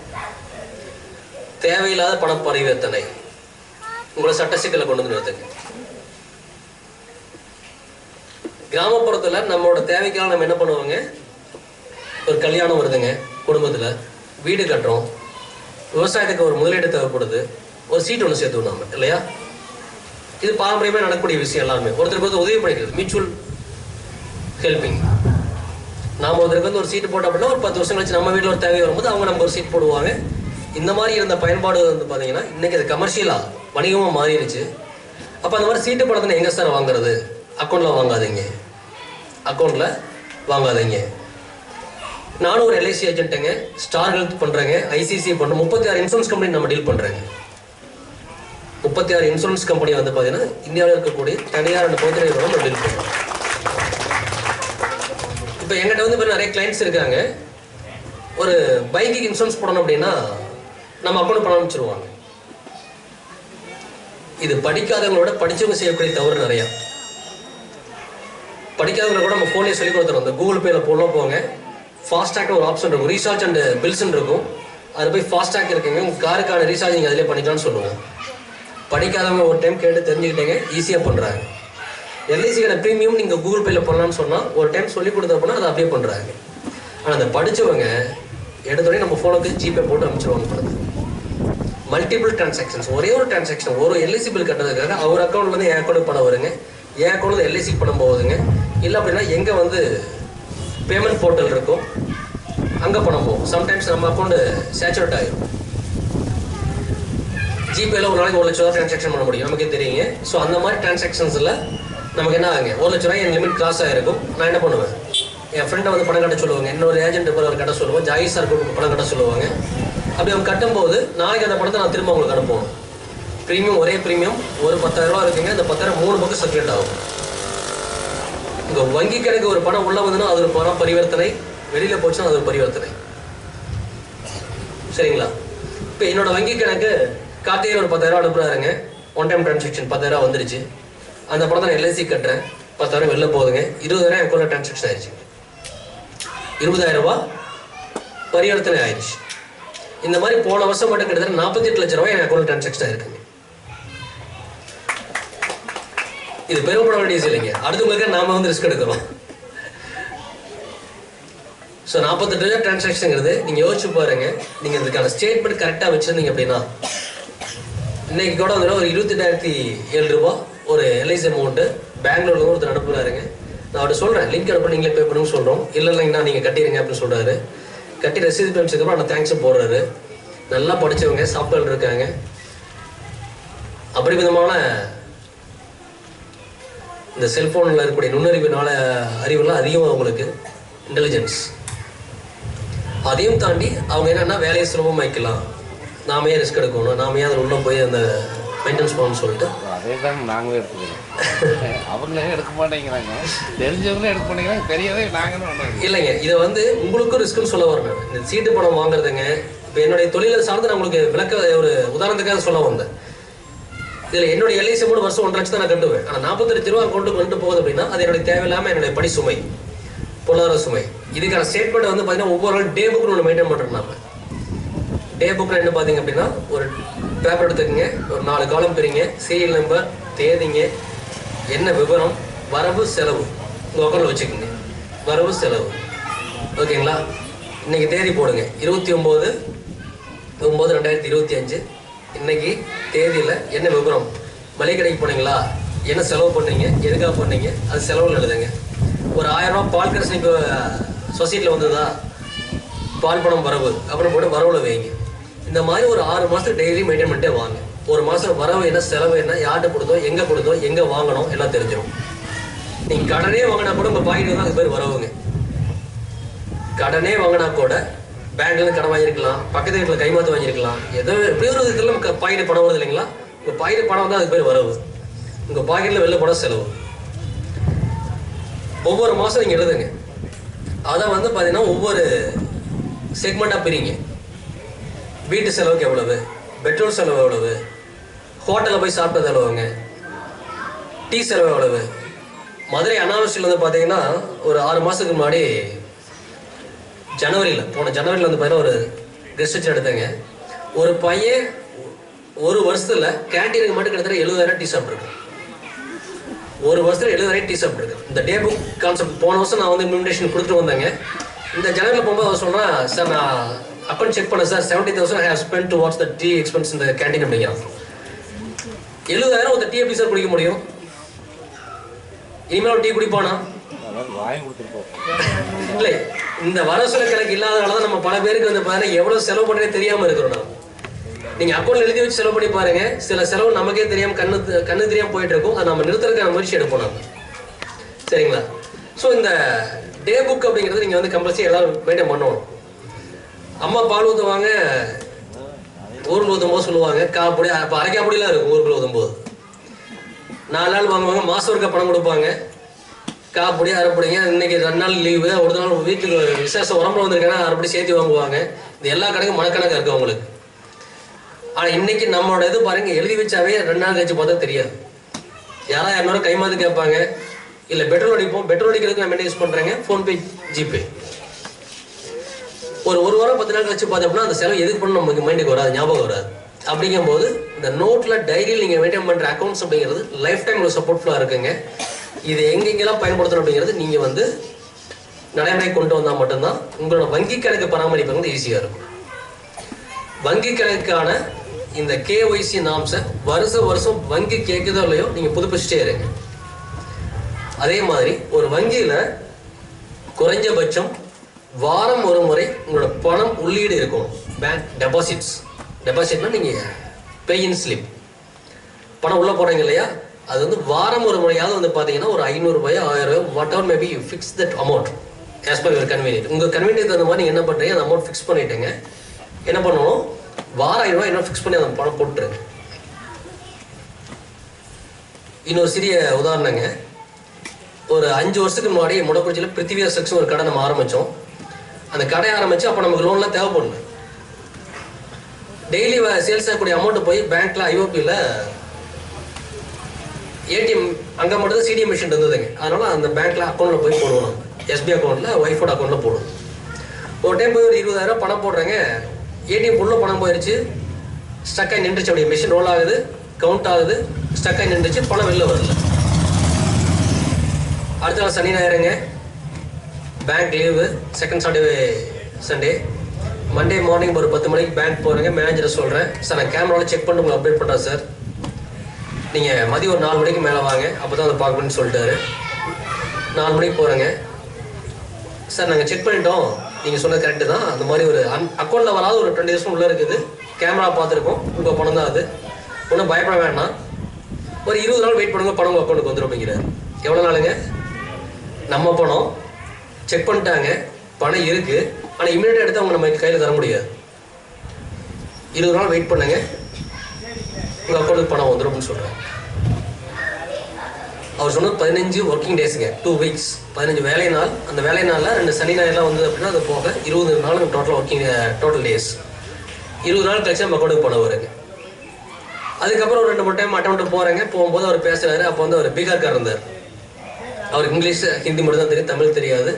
தேவையில்லாத பண பரிவர்த்தனை உங்களை சட்ட சிக்கலை கொண்டு வந்து நிறுத்துங்க. கிராமப்புறத்தில் நம்மளோட தேவைக்காக நம்ம என்ன பண்ணுவோங்க, ஒரு கல்யாணம் வருதுங்க, குடும்பத்தில் வீடு கட்டுறோம், விவசாயத்துக்கு ஒரு முதலீடு தேவைப்படுது, ஒரு சீட் ஒன்று சேர்த்து விடாம இல்லையா? இது பாரம்பரியமாக நடக்கக்கூடிய விஷயம். எல்லாருமே ஒருத்தருக்கு வந்து உதவி பண்ணிக்கிறது, மியூச்சுவல் ஹெல்பிங். நாம் ஒருத்தருக்கு வந்து ஒரு சீட்டு போட்டோம் அப்படின்னா ஒரு 10 வருஷம் கழிச்சு நம்ம வீட்டில் ஒரு தேவை வரும்போது அவங்க நமக்கு ஒரு சீட் போடுவாங்க. இந்த மாதிரி இருந்த பயன்பாடு வந்து பார்த்தீங்கன்னா இன்றைக்கி அது கமர்ஷியலாக வணிகமாக மாறிடுச்சு. அப்போ அந்த மாதிரி சீட்டு படத்தை எங்கே சார் வாங்குறது? அக்கௌண்ட்டில் வாங்காதீங்க, அக்கௌண்ட்டில் வாங்காதீங்க. நானும் ஒரு எல்ஐசி ஏஜென்ட்டுங்க, ஸ்டார் ஹெல்த் பண்ணுறேங்க, ஐசிசி பண்ணுறேன், 36 இன்சூரன்ஸ் கம்பெனி நம்ம டீல் பண்ணுறேங்க. 36 இன்சூரன்ஸ் கம்பெனி வந்து பார்த்தீங்கன்னா இந்தியாவில் இருக்கக்கூடிய தனியார் அந்த பொதுத்துறை நம்ம டீல் பண்ணுறோம். இப்போ எங்கிட்ட வந்து இப்போ நிறைய கிளைண்ட்ஸ் இருக்காங்க. ஒரு பைக்குக்கு இன்சூரன்ஸ் போடணும் அப்படின்னா நம்ம அக்கௌண்ட் பணம் அனுப்பிச்சிருவாங்க. இது படிக்காதவங்களோட படித்தவங்க செய்யக்கூடிய தவறு நிறையா. படிக்காதவங்களை கூட நம்ம ஃபோன்லேயே சொல்லி கொடுத்துருவோம். இந்த கூகுள் பேல போங்க, ஃபாஸ்டாக்னு ஒரு ஆப்ஷன் இருக்கும், ரீசார்ஜ் அண்ட் பில்ஸ்ன்னு இருக்கும். அதில் போய் ஃபாஸ்டாக் இருக்குங்க, உங்கள் காருக்கான ரீசார்ஜ் நீங்கள் அதிலே பண்ணிக்கலாம்னு சொல்லுவோம். படிக்காதவங்க ஒரு டைம் கேட்டு தெரிஞ்சுக்கிட்டேங்க, ஈஸியாக பண்ணுறாங்க. எல்ஐசிக்கான ப்ரீமியம் நீங்கள் கூகுள் பேல பண்ணலான்னு சொன்னால் ஒரு டைம் சொல்லி கொடுத்தப்போனா அதை அப்படியே பண்ணுறாங்க. ஆனால் அந்த படித்தவங்க எடுத்தோடனே நம்ம ஃபோனுக்கு ஜிபே போட்டு அனுப்பிச்சிருவாங்க பணத்தை. மல்டிபிள் டிரான்சாக்ஷன்ஸ், ஒரே ஒரு டிரான்சாக்ஷன், ஒரு எல்ஐசி பில் கட்டுறதுக்காக அவர் அக்கௌண்ட்லேருந்து என் அக்கௌண்ட் பணம் வருங்க, என் அக்கௌண்ட்லேருந்து எல்ஐசிக்கு பணம் போகுதுங்க. இல்லை அப்படின்னா எங்கே வந்து பேமெண்ட் போர்ட்டல் இருக்கும் அங்கே பணம் போகும். சம்டைம்ஸ் நம்ம அக்கௌண்ட் சேச்சுரேட் ஆகிடும். ஜிபேல ஒரு நாளைக்கு 1 லட்ச ரூபா டிரான்சாக்ஷன் பண்ண முடியும், நமக்கே தெரியுங்க. ஸோ அந்த மாதிரி டிரான்சாக்ஷன்ஸில் நமக்கு என்ன ஆகுங்க, 1 லட்ச ரூபாய் என் லிமிட் கிராஸ் ஆகிருக்கும். நான் என்ன பண்ணுவேன், என் ஃப்ரெண்டை வந்து பணம் கட்ட சொல்லுவாங்க, இன்னொரு ஏஜென்ட் அவர் கட்ட சொல்லுவோம், ஜாய் சார் பணம் கட்ட சொல்லுவாங்க. அப்படி அவங்க கட்டும்போது நாளைக்கு அந்த பணத்தை நான் திரும்ப உங்களுக்கு அனுப்பணும். ப்ரீமியம் ஒரே ப்ரீமியம் ஒரு 10,000 ரூபா இருக்குங்க, அந்த 10,000 3 பக்கம் சர்க்குலேட் ஆகும். உங்கள் வங்கி கணக்கு ஒரு பணம் உள்ள வந்துன்னா அது ஒரு பணம் பரிவர்த்தனை, வெளியில் போச்சுன்னா அது ஒரு பரிவர்த்தனை. சரிங்களா? இப்போ என்னோட வங்கி கணக்கு கார்த்திகை ஒரு 10,000 அனுப்புறாருங்க, ஒன் டைம் டிரான்சாக்ஷன் 10,000 வந்துருச்சு. அந்த பணத்தை நான் எல்ஐசி கட்டுறேன், 10,000 வெளில போகுதுங்க, 20,000 அக்கௌண்ட்டில் டிரான்சாக்ஷன் ஆயிடுச்சு, 20,000 ரூபா பரிவர்த்தனை ஆயிடுச்சு. இந்த மாதிரி போன வருஷம் மட்டும் கிட்டத்தட்ட 48 லட்ச ரூபாய் என் அக்கௌண்ட் டிரான்சாக்ஷன் ஆயிருக்குங்க. இது பெரும்பட வேண்டிய இல்லைங்க, அடுத்தவங்களுக்கு நாம வந்து ரிஸ்க் எடுக்கிறோம். ஸோ 48 லட்சம் டிரான்சாக்ஷனுங்கிறது நீங்கள் யோசிச்சு பாருங்க. நீங்கள் இதுக்கான ஸ்டேட்மெண்ட் கரெக்டாக வச்சுருந்தீங்க அப்படின்னா இன்னைக்கு கூட வந்து ஒரு 28,007 ரூபா ஒரு எல்ஐசி அமௌண்ட்டு பெங்களூர்ல ஒருத்தர் அனுப்புறாருங்க. நான் அவர்கிட்ட சொல்கிறேன், லிங்க் அனுப்ப நீங்களே பே பண்ணுன்னு சொல்கிறோம். இல்லைன்னா நீங்கள் கட்டிடுங்க அப்படின்னு சொல்கிறாரு. கட்டி ரசீது பேமிச்சதுக்கப்புறம் அந்த தேங்க்ஸும் போடுறாரு. நல்லா படித்தவங்க, சாஃப்ட்வேர் இருக்காங்க, அபரிமிதமான இந்த செல்ஃபோனில் இருக்கக்கூடிய நுண்ணறிவுனால அறிவுலாம் அதிகமாக அவங்களுக்கு இன்டெலிஜென்ஸ். அதையும் தாண்டி அவங்க என்னென்னா வேலையை சுலபமாக்கலாம், நாமே ரிஸ்க் எடுக்கணும், நாமே அதில் உள்ளே போய் அந்த மெயின்டெனன்ஸ் பண்ணணும்னு சொல்லிட்டு அதே தான் நாங்களே எடுத்துக்கிறோம். அவங்களே எடுக்க மாட்டேங்கிறாங்க, தெரிஞ்சவங்களே எடுக்க மாட்டேங்கிறாங்க, பெரியதே நாங்களும் இல்லைங்க. இதை வந்து உங்களுக்கும் ரிஸ்க்குன்னு சொல்ல வரேன். இந்த சீட்டு பணம் வாங்குறதுங்க, இப்போ என்னுடைய தொழிலை சார்ந்து நான் உங்களுக்கு விளக்க ஒரு உதாரணத்துக்காக சொல்ல வந்தேன். இதில் என்னுடைய எல்ஐசி அமௌண்ட் வருஷம் 1 லட்சம் தான் நான் கட்டுவேன். ஆனால் 40 லட்ச ரூபா அக்கௌண்ட்டுக்கு வந்துட்டு போகுது அப்படின்னா அது என்னுடைய தேவையில்லாமல் என்னுடைய பணி சுமை, பொருளாதார சுமை. இதுக்கான ஸ்டேட்மெண்ட் வந்து பார்த்தீங்கன்னா ஒவ்வொரு நாள் டே புக்னு ஒன்று மெயின்டைன் பண்ணுறோம். நம்ம டே புக்கில் என்ன பார்த்தீங்க அப்படின்னா ஒரு பேப்பர் எடுத்துக்கங்க, ஒரு 4 காலம் பிரிங்க, சீரியல் நம்பர், தேதிங்க, என்ன விவரம், வரவு செலவு உங்கள் அக்கௌண்ட்டில் வச்சுக்கோங்க. வரவு செலவு ஓகேங்களா? இன்னைக்கு தேதி போடுங்க, 29/9/2025. இன்னைக்கு தேதியில் என்ன விவரம், மளிகை கடைக்கு போனீங்களா, என்ன செலவு பண்ணீங்க, எதுக்காக பண்ணீங்க, அது செலவில் எழுதுங்க. ஒரு 1000 ரூபா பால் கடைசி இப்போ சொசைட்டியில் வந்ததா, பால் பணம் வரவு அப்படின்னு போட்டு வரவில் வைங்க. இந்த மாதிரி ஒரு 6 மாதத்துக்கு டெய்லி மெயின்டைன் பண்ணிட்டே வாங்க. ஒரு மாதம் வரவு என்ன செலவு என்ன யார்கிட்ட கொடுத்தோம் எங்கே வாங்கணும் எல்லாம் தெரிஞ்சிடும். நீங்கள் கடனே வாங்கினா கூட உங்கள் பாக்கெட் தான் அது பேர் வரவுங்க. கடனே வாங்கினா கூட பேங்க்லேருந்து கடன் வாங்கியிருக்கலாம், பக்கத்து வீட்டில் கைமாற்று வாங்கியிருக்கலாம், ஏதோ எப்படியோ ஒரு விதத்தில் பாக்கெட் பணம் வருது இல்லைங்களா? உங்கள் பாக்கெட் பணம் வந்து அது பேர் வரவு. உங்கள் பாக்கெட்டில் வெளில பணம் செலவு. ஒவ்வொரு மாதம் நீங்கள் எழுதுங்க. அதை வந்து பார்த்தீங்கன்னா ஒவ்வொரு செக்மெண்ட்டாக பிரிங்க. வீட்டு செலவுக்கு எவ்வளவு, பெட்ரோல் செலவு எவ்வளவு, ஹோட்டலில் போய் சாப்பிட்டது எவ்வளவுங்க, டீ செலவு எவ்வளவு. மதுரை அனாவசியில் வந்து பார்த்தீங்கன்னா ஒரு 6 மாதத்துக்கு முன்னாடி போன ஜனவரியில் வந்து பார்த்தீங்கன்னா ஒரு கெஸ்ட் வச்சு எடுத்தேங்க. ஒரு பையன் ஒரு வருஷத்தில் கேன்டீனுக்கு மட்டும் கிட்டத்தட்ட 70,000 டீ சாப்பிட்ருக்கேன். ஒரு வருஷத்தில் 70,000 டீ சாப்பிட்ருக்கேன். இந்த டே புக் கான்செப்ட் போன வருஷம் நான் வந்து இன்விடேஷன் கொடுத்துட்டு வந்தேங்க. இந்த ஜனவரியில் போகும்போது அவர் சொல்கிறேன், சார் நான் அக்கௌண்ட் செக் பண்ணேன் sir, 70,000 I have spent to watch the tea expense in the canteen அப்படிங்கிறான். 70,000 ஒரு டீ எப்படி சார் குடிக்க முடியும்? இனிமேல் ஒரு டீ குடிப்பானா? இல்லை, இந்த வரசுல கணக்கு இல்லாதனால தான் நம்ம பல பேருக்கு வந்து பாருங்க எவ்வளவு செலவு பண்ணுறே தெரியாம இருக்கிறோம். நீங்க அக்கௌண்ட்ல எழுதி வச்சு செலவு பண்ணி பாருங்க, சில செலவு நமக்கே தெரியாம கண்ணு தெரியாம போயிட்டு இருக்கும். அதை நம்ம நிறுத்துறதுக்கான முயற்சி எடுப்போம் நம்ம. சரிங்களா? ஸோ இந்த டே புக் அப்படிங்கிறது நீங்க வந்து கம்பல்சரி எல்லாரும் மெயின்டைன் பண்ணணும். அம்மா பால் ஊற்றுவாங்க, ஊருக்கு ஊற்றும்போது சொல்லுவாங்க காப்பொடி, இப்போ அரைக்காப்பொடிலாம் இருக்கும். ஊருக்கு ஊற்றும்போது 4 நாள் வாங்குவாங்க, மாதம் ஒருக்கா பணம் கொடுப்பாங்க. காப்பொடி அரைப்பொடிங்க, இன்னைக்கு 2 நாள் லீவு, ஒரு நாள் வீட்டுக்கு விசேஷம் உடம்புல வந்திருக்கேன்னா அரைப்படி சேர்த்து வாங்குவாங்க. இது எல்லா கணக்கும் மனக்கணக்காக இருக்குது அவங்களுக்கு. ஆனால் இன்னைக்கு நம்மளோட இது பாருங்க, எழுதி வச்சாவே 2 நாள் கழிச்சு பார்த்தா தெரியாது. யாராவது 200 கைமாத்து கேட்பாங்க. இல்லை பெட்ரோல் அடிப்போம், பெட்ரோல் அடிக்கிறதுக்கு நம்ம என்ன யூஸ் பண்ணுறேங்க? PhonePe, GPay. ஒரு வாரம் 10 நாள் கழிச்சு பார்த்தோம்னா அந்த செலவு எதுக்கு பண்ண நமக்கு மைண்டுக்கு வராது, ஞாபகம் வராது. அப்படிங்கும்போது இந்த நோட்டில் டைரியில் நீங்கள் மெயின்டைன் பண்ணுற அக்கௌண்ட்ஸ் அப்படிங்கிறது லைஃப் டைம் ஒரு சப்போர்ட்ஃபுல்லாக இருக்குங்க. இது எங்கெங்கெல்லாம் பயன்படுத்தணும் அப்படிங்கிறது நீங்கள் வந்து நடைமுறை கொண்டு வந்தால் மட்டும்தான் உங்களோட வங்கி கணக்கு பராமரிப்பு வந்து ஈஸியாக இருக்கும். வங்கி கணக்கான இந்த KYC நாம்ஸை வருஷம் வங்கி கேட்குதோ இல்லையோ நீங்கள் புதுப்பிச்சுட்டே இருங்க. அதே மாதிரி ஒரு வங்கியில் குறைஞ்சபட்சம் வாரம் ஒரு முறை உங்களோட பணம் உள்ளீடு இருக்கும். பேங்க் டெபாசிட்னா நீங்கள் பேயின் ஸ்லிப் பணம் உள்ளே போடுறீங்க இல்லையா, அது வந்து வாரம் ஒரு முறையாவது வந்து பார்த்தீங்கன்னா ஒரு 500 ரூபாய் 1000 ரூபாய் what ever maybe you fix that amount as per your convenient. உங்கள் கன்வீனியன்ட் அந்த மாதிரி நீங்கள் என்ன பண்ணுறீங்க, அந்த அமௌண்ட் ஃபிக்ஸ் பண்ணிட்டேங்க. என்ன பண்ணணும், வாரம் 1000 ரூபாய் என்ன ஃபிக்ஸ் பண்ணி அந்த பணம் போட்டுருங்க. இன்னொரு சிறிய உதாரணங்க, ஒரு 5 வருஷத்துக்கு முன்னாடி முடக்குறிச்சியில் பிருத்திவியா செக்ஸ் ஒரு கடை நம்ம ஆரம்பித்தோம். அந்த கடை ஆரம்பித்து அப்போ நமக்கு லோன்லாம் தேவைப்படணும். டெய்லி சேல்ஸ் ஆகக்கூடிய அமௌண்ட்டு போய் பேங்க்கில் IOPயில் ATM அங்கே மட்டும் தான் CDM மிஷின் இருந்ததுங்க. அதனால் அந்த பேங்க்கில் அக்கௌண்ட்டில் போய் போடுவோம். நம்ம SBI அக்கௌண்ட்டில் ஒய்ஃபோட அக்கௌண்ட்டில் போடுவோம். ஒரு டைம் போய் ஒரு 20,000 பணம் போடுறேங்க. ATM உள்ள பணம் போயிடுச்சு, ஸ்டக்காகி நின்றுச்சு. அப்படியே மிஷின் ரோல் ஆகுது, கவுண்ட் ஆகுது, ஸ்டக்காகி நின்றுச்சு, பணம் வெளில வரல. அடுத்த நாள் சனி ஞாயிறுங்க, bank leave, second Saturday Sunday. Monday morning ஒரு 10 மணிக்கு பேங்க் போகிறேங்க. மேனேஜரை சொல்கிறேன், சார் நான் கேமராவில் செக் பண்ணி உங்களை அப்டேட் பண்ணுறேன் சார், நீங்கள் மதியம் ஒரு 4 மணிக்கு மேலே வாங்க, அப்போ தான் அதை பார்க்கணுன்னு சொல்லிட்டாரு. 4 மணிக்கு போகிறேங்க. சார் நாங்கள் செக் பண்ணிட்டோம், நீங்கள் சொன்னது கரெக்டு தான், அந்த மாதிரி ஒரு அக்கௌண்ட்டில் வராது ஒரு 20 days உள்ளே இருக்குது, கேமரா பார்த்துருக்கோம், உங்கள் பணம் தான் அது, ஒன்றும் பயப்பட வேண்டாம், ஒரு 20 நாள் வெயிட் பண்ணுங்க, பணம் உங்கள் அக்கௌண்ட்டுக்கு வந்துடும் அப்படிங்கிறாரு. எவ்வளோ நாளுங்க? நம்ம பணம் செக் பண்ணிட்டாங்க, பணம் இருக்குது, ஆனால் இமீடியட்டாக எடுத்து அவங்க நம்ம கையில் தர முடியாது. 20 நாள் வெயிட் பண்ணுங்க, உங்கள் அக்கௌண்ட்டுக்கு பணம் வந்துடும் அப்படின்னு சொல்கிறாங்க. அவர் சொன்னது 15 ஒர்க்கிங் டேஸுங்க, 2 weeks, 15 வேலை நாள். அந்த வேலை நாளில் 2 சனி ஞாயிறுலாம் வந்தது அப்படின்னா அது போக 20 நாள் டோட்டல் டேஸ். 20 நாள் கழிச்சு நம்ம அக்கௌண்ட்டுக்கு பணம் வருங்க. அதுக்கப்புறம் ஒரு 2-3 டைம் அட்டெம்ப்ட் போகிறேங்க. போகும்போது அவர் பேசுகிறாரு. அப்போ வந்து அவர் பீகார்கார் இருந்தார். அவருக்கு இங்கிலீஷ் ஹிந்தி மட்டும் தான் தெரியும், தமிழ் தெரியாது.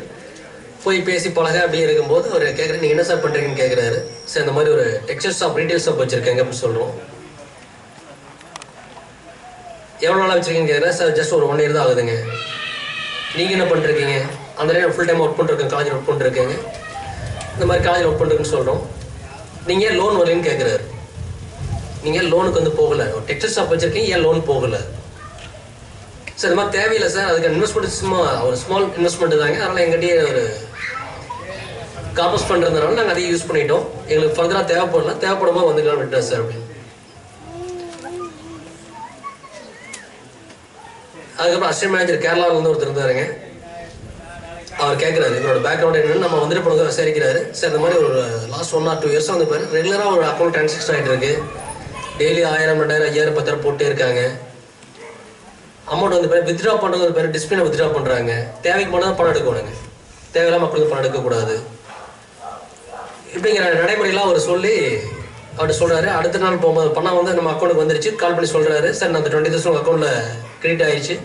போய் பேசி பழக அப்படியே இருக்கும்போது அவர் கேட்குறேன், நீங்கள் என்ன சார் பண்ணுறீங்கன்னு கேட்குறாரு. சார் இந்த மாதிரி ஒரு டெக்ஸ்டைல் ஷாப், ரீட்டைல் ஷாப் வச்சுருக்கேங்க அப்படின்னு சொல்கிறோம். எவ்வளோ நாளாக வச்சுருக்கீங்கன்னு கேட்குறேன். சார் ஜஸ்ட் ஒரு 1 year தான் ஆகுதுங்க. நீங்கள் என்ன பண்ணிருக்கீங்க? அந்த நேரம் ஃபுல் டைம் ஒர்க் பண்ணிருக்கேன், காலேஜில் ஒர்க் பண்ணிருக்கேங்க. இந்த மாதிரி காலேஜில் ஒர்க் பண்ணுறேன்னு சொல்கிறோம். நீங்கள் ஏன் லோன் வரலன்னு கேட்குறாரு. நீங்கள் லோனுக்கு வந்து போகலை, ஒரு டெக்ஸ்டைல் ஷாப் வச்சுருக்கீங்க, ஏன் லோன் போகலை? சார் இந்த மாதிரி தேவையில்லை சார், அதுக்கு இன்வெஸ்ட்மெண்ட் சும்மா ஒரு ஸ்மால் இன்வெஸ்ட்மெண்ட் தாங்க, அதனால் எங்கிட்டே ஒரு காப்பஸ் பண்ணுறதுனால நாங்கள் அதையும் யூஸ் பண்ணிட்டோம், எங்களுக்கு ஃபர்தராக தேவைப்படும் போது வந்துக்கலாம் விட்டோம் சார் அப்படின்னு. அதுக்கப்புறம் அசிஸ்டன்ட் மேனேஜர் கேரளாவிலேருந்து ஒருத்தர் இருந்தாருங்க. அவர் கேட்குறாரு என்னோட பேக்ரவுண்ட் என்னன்னு. நம்ம வந்துட்டு போனது விசாரிக்கிறாரு. சார் இந்த மாதிரி ஒரு லாஸ்ட் 1 or 2 years வந்து பாரு ரெகுலராக ஒரு அக்கௌண்ட் ட்ரான்சாக்ஷன் ஆகிட்டு இருக்கு. டெய்லி 1000, 2000, 5000, 10,000 போட்டே இருக்காங்க. அமௌண்ட் வந்து பேர் வித்ட்ரா பண்ணுறது ஒரு பேர் டிஸ்பிளினை வித்ட்ரா பண்ணுறாங்க. தேவைக்கு மட்டும் தான் பணம் எடுக்கணுங்க, தேவையில்லாம மக்களுக்கு பணம் எடுக்கக்கூடாது. இப்படிங்கிற நடைமுறையெல்லாம் அவர் சொல்லி அவர்கிட்ட சொல்கிறாரு. அடுத்த நாள் போகும்போது பணம் வந்து நம்ம அக்கௌண்ட்டுக்கு வந்துருச்சு. கால் பண்ணி சொல்கிறாரு, சார் நான் அந்த 20,000 உங்கள் அக்கௌண்ட்டில் கிரெடிட் ஆகிடுச்சு,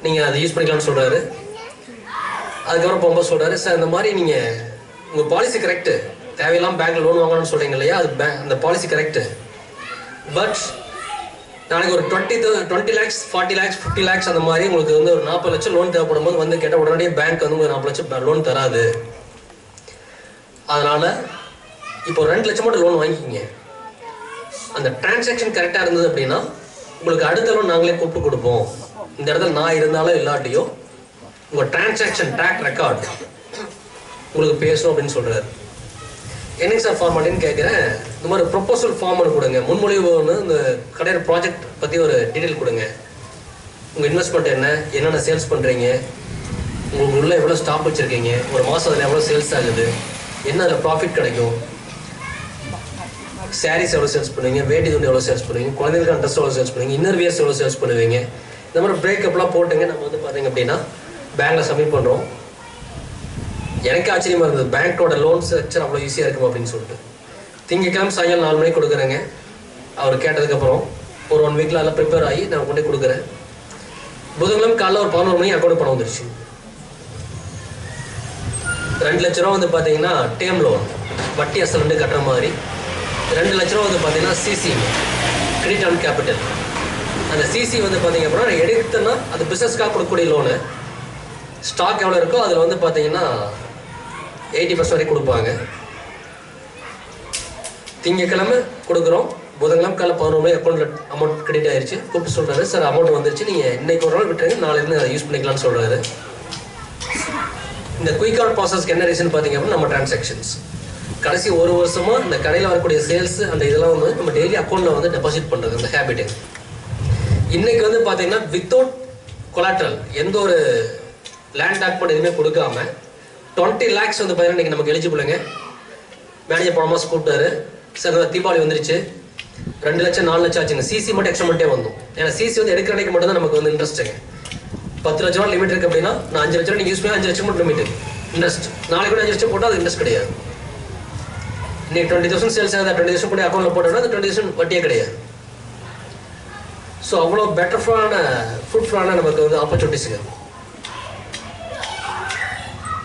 நீங்கள் அதை யூஸ் பண்ணிக்கலாம்னு சொல்கிறாரு. அதுக்கப்புறம் போகும்போது சொல்கிறாரு, சார் இந்த மாதிரி நீங்கள் உங்கள் பாலிசி கரெக்டு, தேவையில்லாமல் பேங்க்கில் லோன் வாங்கணும்னு சொல்கிறீங்க இல்லையா, அது அந்த பாலிசி கரெக்டு. பட் நாளைக்கு ஒரு 20 lakhs, 40 lakhs, 50 lakhs அந்த மாதிரி உங்களுக்கு வந்து ஒரு 40 லட்சம் லோன் தேவைப்படும் போது வந்து கேட்டால் உடனடியே பேங்க் வந்து ஒரு 40 லட்சம் லோன் தராது. அதனால் இப்போ 2 லட்சம் மட்டும் லோன் வாங்கிக்கிங்க. அந்த டிரான்சாக்ஷன் கரெக்டாக இருந்தது அப்படின்னா உங்களுக்கு அடுத்த லோன் நாங்களே கூப்பிட்டு கொடுப்போம். இந்த இடத்துல நான் இருந்தாலும் இல்லாட்டியோ உங்கள் டிரான்சாக்ஷன் ட்ராக் ரெக்கார்ட் உங்களுக்கு பேசணும் அப்படின்னு சொல்கிறாரு. என்னங்க சார் ஃபார்ம் அப்படின்னு கேட்குறேன். இந்த மாதிரி ப்ரொப்போசல் ஃபார்ம் ஒன்று கொடுங்க, முன்மொழிவு ஒன்று, இந்த கடையில் ப்ராஜெக்ட் பற்றி ஒரு டீட்டெயில் கொடுங்க. உங்கள் இன்வெஸ்ட்மெண்ட் என்னென்ன சேல்ஸ் பண்ணுறீங்க, உங்களுக்கு உள்ள எவ்வளோ ஸ்டாக் வச்சுருக்கீங்க, ஒரு மாதம் அதில் எவ்வளோ சேல்ஸ் ஆகுது, என்ன அதில் ப்ராஃபிட் கிடைக்கும், சாரீஸ் எவ்வளோ சேல்ஸ் பண்ணுவீங்க, வேட்டி துண்டு எவ்வளோ சேல்ஸ் பண்ணுவீங்க, குழந்தைகளுக்கான ட்ரெஸ் எவ்வளோ சேல்ஸ் பண்ணுவீங்க, இன்னர் வியர்ஸ் எவ்வளோ சேல்ஸ் பண்ணுவீங்க. இந்த மாதிரி பிரேக்கப்லாம் போட்டுங்க. நம்ம வந்து பார்த்தீங்க அப்படின்னா பேங்க்கில் சப்மிட் பண்ணுறோம். எனக்கு ஆச்சரியமாக இருந்தது, பேங்க்கோட லோன் ஸ்ட்ரக்சர் அவ்வளோ ஈஸியாக இருக்கும் அப்படின்னு சொல்லிட்டு. திங்கக்கிழமை சாயங்காலம் 4 மணிக்கு கொடுக்குறேங்க. அவர் கேட்டதுக்கப்புறம் ஒரு 1 வீக்கில் எல்லாம் ப்ரிப்பேர் ஆகி நான் கொண்டு கொடுக்குறேன். புதன்கிழமை காலைல ஒரு 11 மணி அக்கௌண்ட் பணம் வந்துருச்சு. 2 லட்ச ரூபா வந்து பார்த்தீங்கன்னா டேம் லோன், வட்டி அசல் 2 கட்டுற மாதிரி. 2 லட்ச ரூபா வந்து பார்த்தீங்கன்னா சிசி, கிரெடிட் ஆன் கேபிட்டல். அந்த சிசி வந்து பார்த்தீங்க அப்படின்னா எடுத்தோன்னா அது பிஸ்னஸ்க்காக கொடுக்கக்கூடிய லோனு. ஸ்டாக் எவ்வளோ இருக்கோ அதில் வந்து பார்த்தீங்கன்னா 80% வரைக்கும் கொடுப்பாங்க. திங்கக்கிழமை கொடுக்குறோம். புதன்கிழமை காலைல 11 மணி அக்கௌண்ட்டில் அமௌண்ட் கிரெடிட் ஆயிடுச்சு. கூப்பிட்டு சொல்கிறாரு, சார் அமௌண்ட் வந்துருச்சு, நீங்கள் இன்னைக்கு ஒரு நாள் விட்டுருங்க, நாளையிலேருந்து அதை யூஸ் பண்ணிக்கலாம்னு சொல்கிறாரு. இந்த குயிக் அவுட் ப்ராசஸ்க்கு என்ன ரீசன் பார்த்தீங்க அப்படின்னா நம்ம டிரான்சாக்ஷன்ஸ் கடைசி 1 வருஷமாக இந்த கடையில் வரக்கூடிய சேல்ஸ் அந்த இதெல்லாம் வந்து நம்ம டெய்லி அக்கௌண்ட்டில் வந்து டெபாசிட் பண்ணுறது, அந்த ஹேபிட்டு. இன்றைக்கி வந்து பார்த்தீங்கன்னா வித்தவுட் கொலாட்ரல், எந்த ஒரு லேண்ட் டாக்குமெண்ட் எதுவுமே கொடுக்காம 20 lakhs வந்து பார்த்தீங்கன்னா இன்றைக்கி நமக்கு எலிஜிபிளுங்க. மேனேஜர் போன மாதம் கூப்பிட்டாரு, சார் தீபாவளி வந்துருச்சு, 2 லட்சம் 4 லட்சம் ஆச்சுங்க. சிசி மட்டும் எக்ஸ்ட்ரா மட்டும் வந்தோம். ஏன்னா சிசி வந்து எடுக்கிற அன்றைக்கு மட்டும் தான் நமக்கு வந்து இன்ட்ரெஸ்ட்டுங்க. 10 லட்ச ரூபா லிமிட் இருக்குது அப்படின்னா நான் 5 லட்சம் நீங்கள் யூஸ் பண்ணி 5 லட்சம் மட்டும் லிமிட் இன்ட்ரெஸ்ட். நாளைக்கு கூட 5 லட்சம் போட்டால் அது இன்ட்ரெஸ்ட் கிடையாது. இன்னைக்கு 20,000 சேல்ஸ் ஆகுது, 20,000 கூட அக்கௌண்ட்டில் போட்டோம்னா அது 20,000 வட்டியே கிடையாது. ஸோ அவ்வளோ பெட்டர்ஃபுல்லான ஃப்ரூட்ஃபுல்லான நமக்கு வந்து ஆப்பர்ச்சுனிட்டிஸுங்க.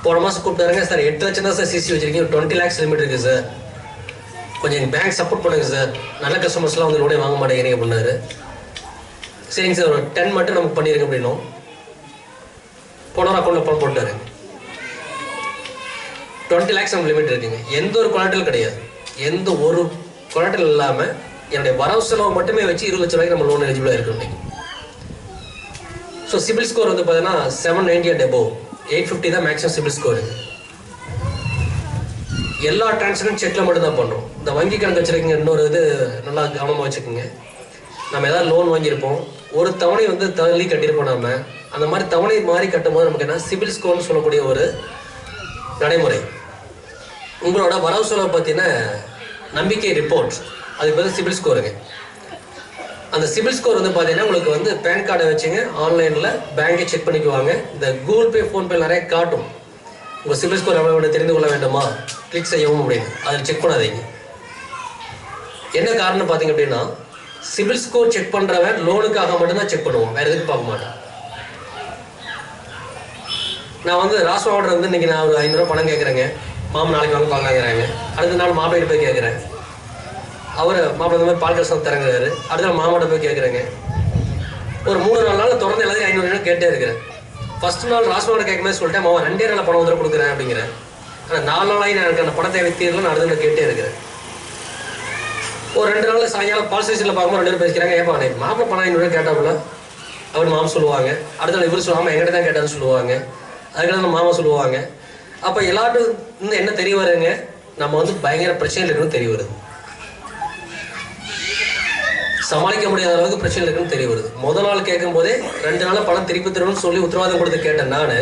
போன மாதம் கூப்பிட்டாருங்க, சார் 8 லட்சம் தான் சார் சிசி வச்சிருக்கீங்க, 20 lakhs லிமிட் இருக்குது சார், கொஞ்சம் எங்கள் பேங்க் சப்போர்ட் பண்ணுங்க சார், நல்ல கஸ்டமர்ஸ்லாம் வந்து லோனே வாங்க மாட்டேங்கிறீங்க பண்ணாரு. சரிங்க சார், ஒரு 10 மட்டும் நமக்கு பண்ணிடுங்க அப்படின்னும் போனவர் அக்கௌண்ட்டில் பணம் போட்டாரு. 20 lakhs நமக்கு லிமிட் இருக்குங்க. எந்த ஒரு கொலாட்ரல் கிடையாது, எந்த ஒரு கொலாட்ரல் இல்லாமல் என்னுடைய வரவு செலவு மட்டுமே வச்சு 20 லட்சம் ரூபாய்க்கு நம்ம லோன் எலிஜிபிளாக இருக்கு இன்னைக்கு. ஸோ சிபில் ஸ்கோர் வந்து பார்த்தீங்கன்னா 790 and above, 850 தான் மேக்ஸிமம் சிபில் ஸ்கோரு. எல்லா டிரான்சாக்ஷனும் செக்கில் மட்டும் தான் பண்ணுறோம். இந்த வங்கி கணக்கு வச்சுருக்கீங்க, இன்னொரு இது நல்லா கவனமாக வச்சுக்கோங்க. நம்ம ஏதாவது லோன் வாங்கியிருப்போம், ஒரு தவணை வந்து தள்ளி கட்டியிருப்போம். நம்ம அந்த மாதிரி தவணை மாதிரி கட்டும்போது நமக்கு என்ன சிபில் ஸ்கோர்னு சொல்லக்கூடிய ஒரு நடைமுறை. உங்களோட வரவு செலவு பார்த்தீங்கன்னா நம்பிக்கை ரிப்போர்ட், அதுக்கு பதில் சிபில் ஸ்கோருங்க. அந்த சிபில் ஸ்கோர் வந்து பார்த்தீங்கன்னா உங்களுக்கு வந்து பேன் கார்டை வச்சுங்க ஆன்லைனில் பேங்கை செக் பண்ணிக்குவாங்க. இந்த கூகுள் பே, ஃபோன்பே நிறைய காட்டும். உங்கள் சிபில் ஸ்கோர் எவ்வளோ தெரிந்து கொள்ள வேண்டுமா, கிளிக் செய்யவும் அப்படின்னு அதில் செக் பண்ணாதீங்க. என்ன காரணம் பார்த்தீங்க அப்படின்னா சிபில் ஸ்கோர் செக் பண்ணுறவன் லோனுக்காக மட்டும்தான் செக் பண்ணுவோம், வேறு எதுக்கு பார்க்க மாட்டேன். நான் வந்து ராஸ் ஆர்டர் வந்து இன்றைக்கி நான் ஒரு 500 ரூபா பணம் கேட்குறேங்க, மாமன் நாளைக்கு வாங்க பார்க்கலாங்கிறாங்க. அடுத்த நாள் மாப்பிள்ளை போய் கேட்குறேன், அவர் மாப்பிள்ளை இந்த மாதிரி பால் கஷ்டம் தரங்கிறாரு. அடுத்த நாள் மாமாட்ட போய் கேட்குறேங்க. ஒரு 3-4 நாள் தொடர்ந்து எல்லாத்தையும் 500 கேட்டே இருக்கிறேன். ஃபர்ஸ்ட் நாள் ராஸ்மாவோட கேட்கும்போது சொல்லிட்டேன், மாமா 2 நாள் பணம் வந்து கொடுக்குறேன் அப்படிங்கிறேன். ஆனால் 4 நாளாகி நான் எனக்கு அந்த பணத்தை வைத்தீர்கள், நான் அடுத்த கேட்டே இருக்கிறேன். ஒரு 2 நாள் சாயங்காலம் பால் ஸ்டேஷனில் பார்க்கும்போது 2 பேர் பேசிக்கிறாங்க, ஏப்பா நீ மாப்பிள்ளை பணம் 500 கேட்டாப்புல அவர் மாமா சொல்லுவாங்க. அடுத்த நாள் இவர் சொல்லுவாங்க, என்கிட்ட தான் கேட்டான்னு சொல்லுவாங்க. அதுக்கெல்லாம் மாமா சொல்லுவாங்க. அப்போ எல்லாரும் இன்னும் என்ன தெரிய வருங்க, நம்ம வந்து பயங்கர பிரச்சனையில் இருக்குன்னு தெரிய வருது. சமாளிக்க முடியாத அளவுக்கு பிரச்சனை இருக்குன்னு தெரிய வருது. முதல் நாள் கேட்கும் போதே 2 நாள் பணம் திருப்பி தரணும்னு சொல்லி உத்தரவாதம் கொடுத்து கேட்டேன். நான்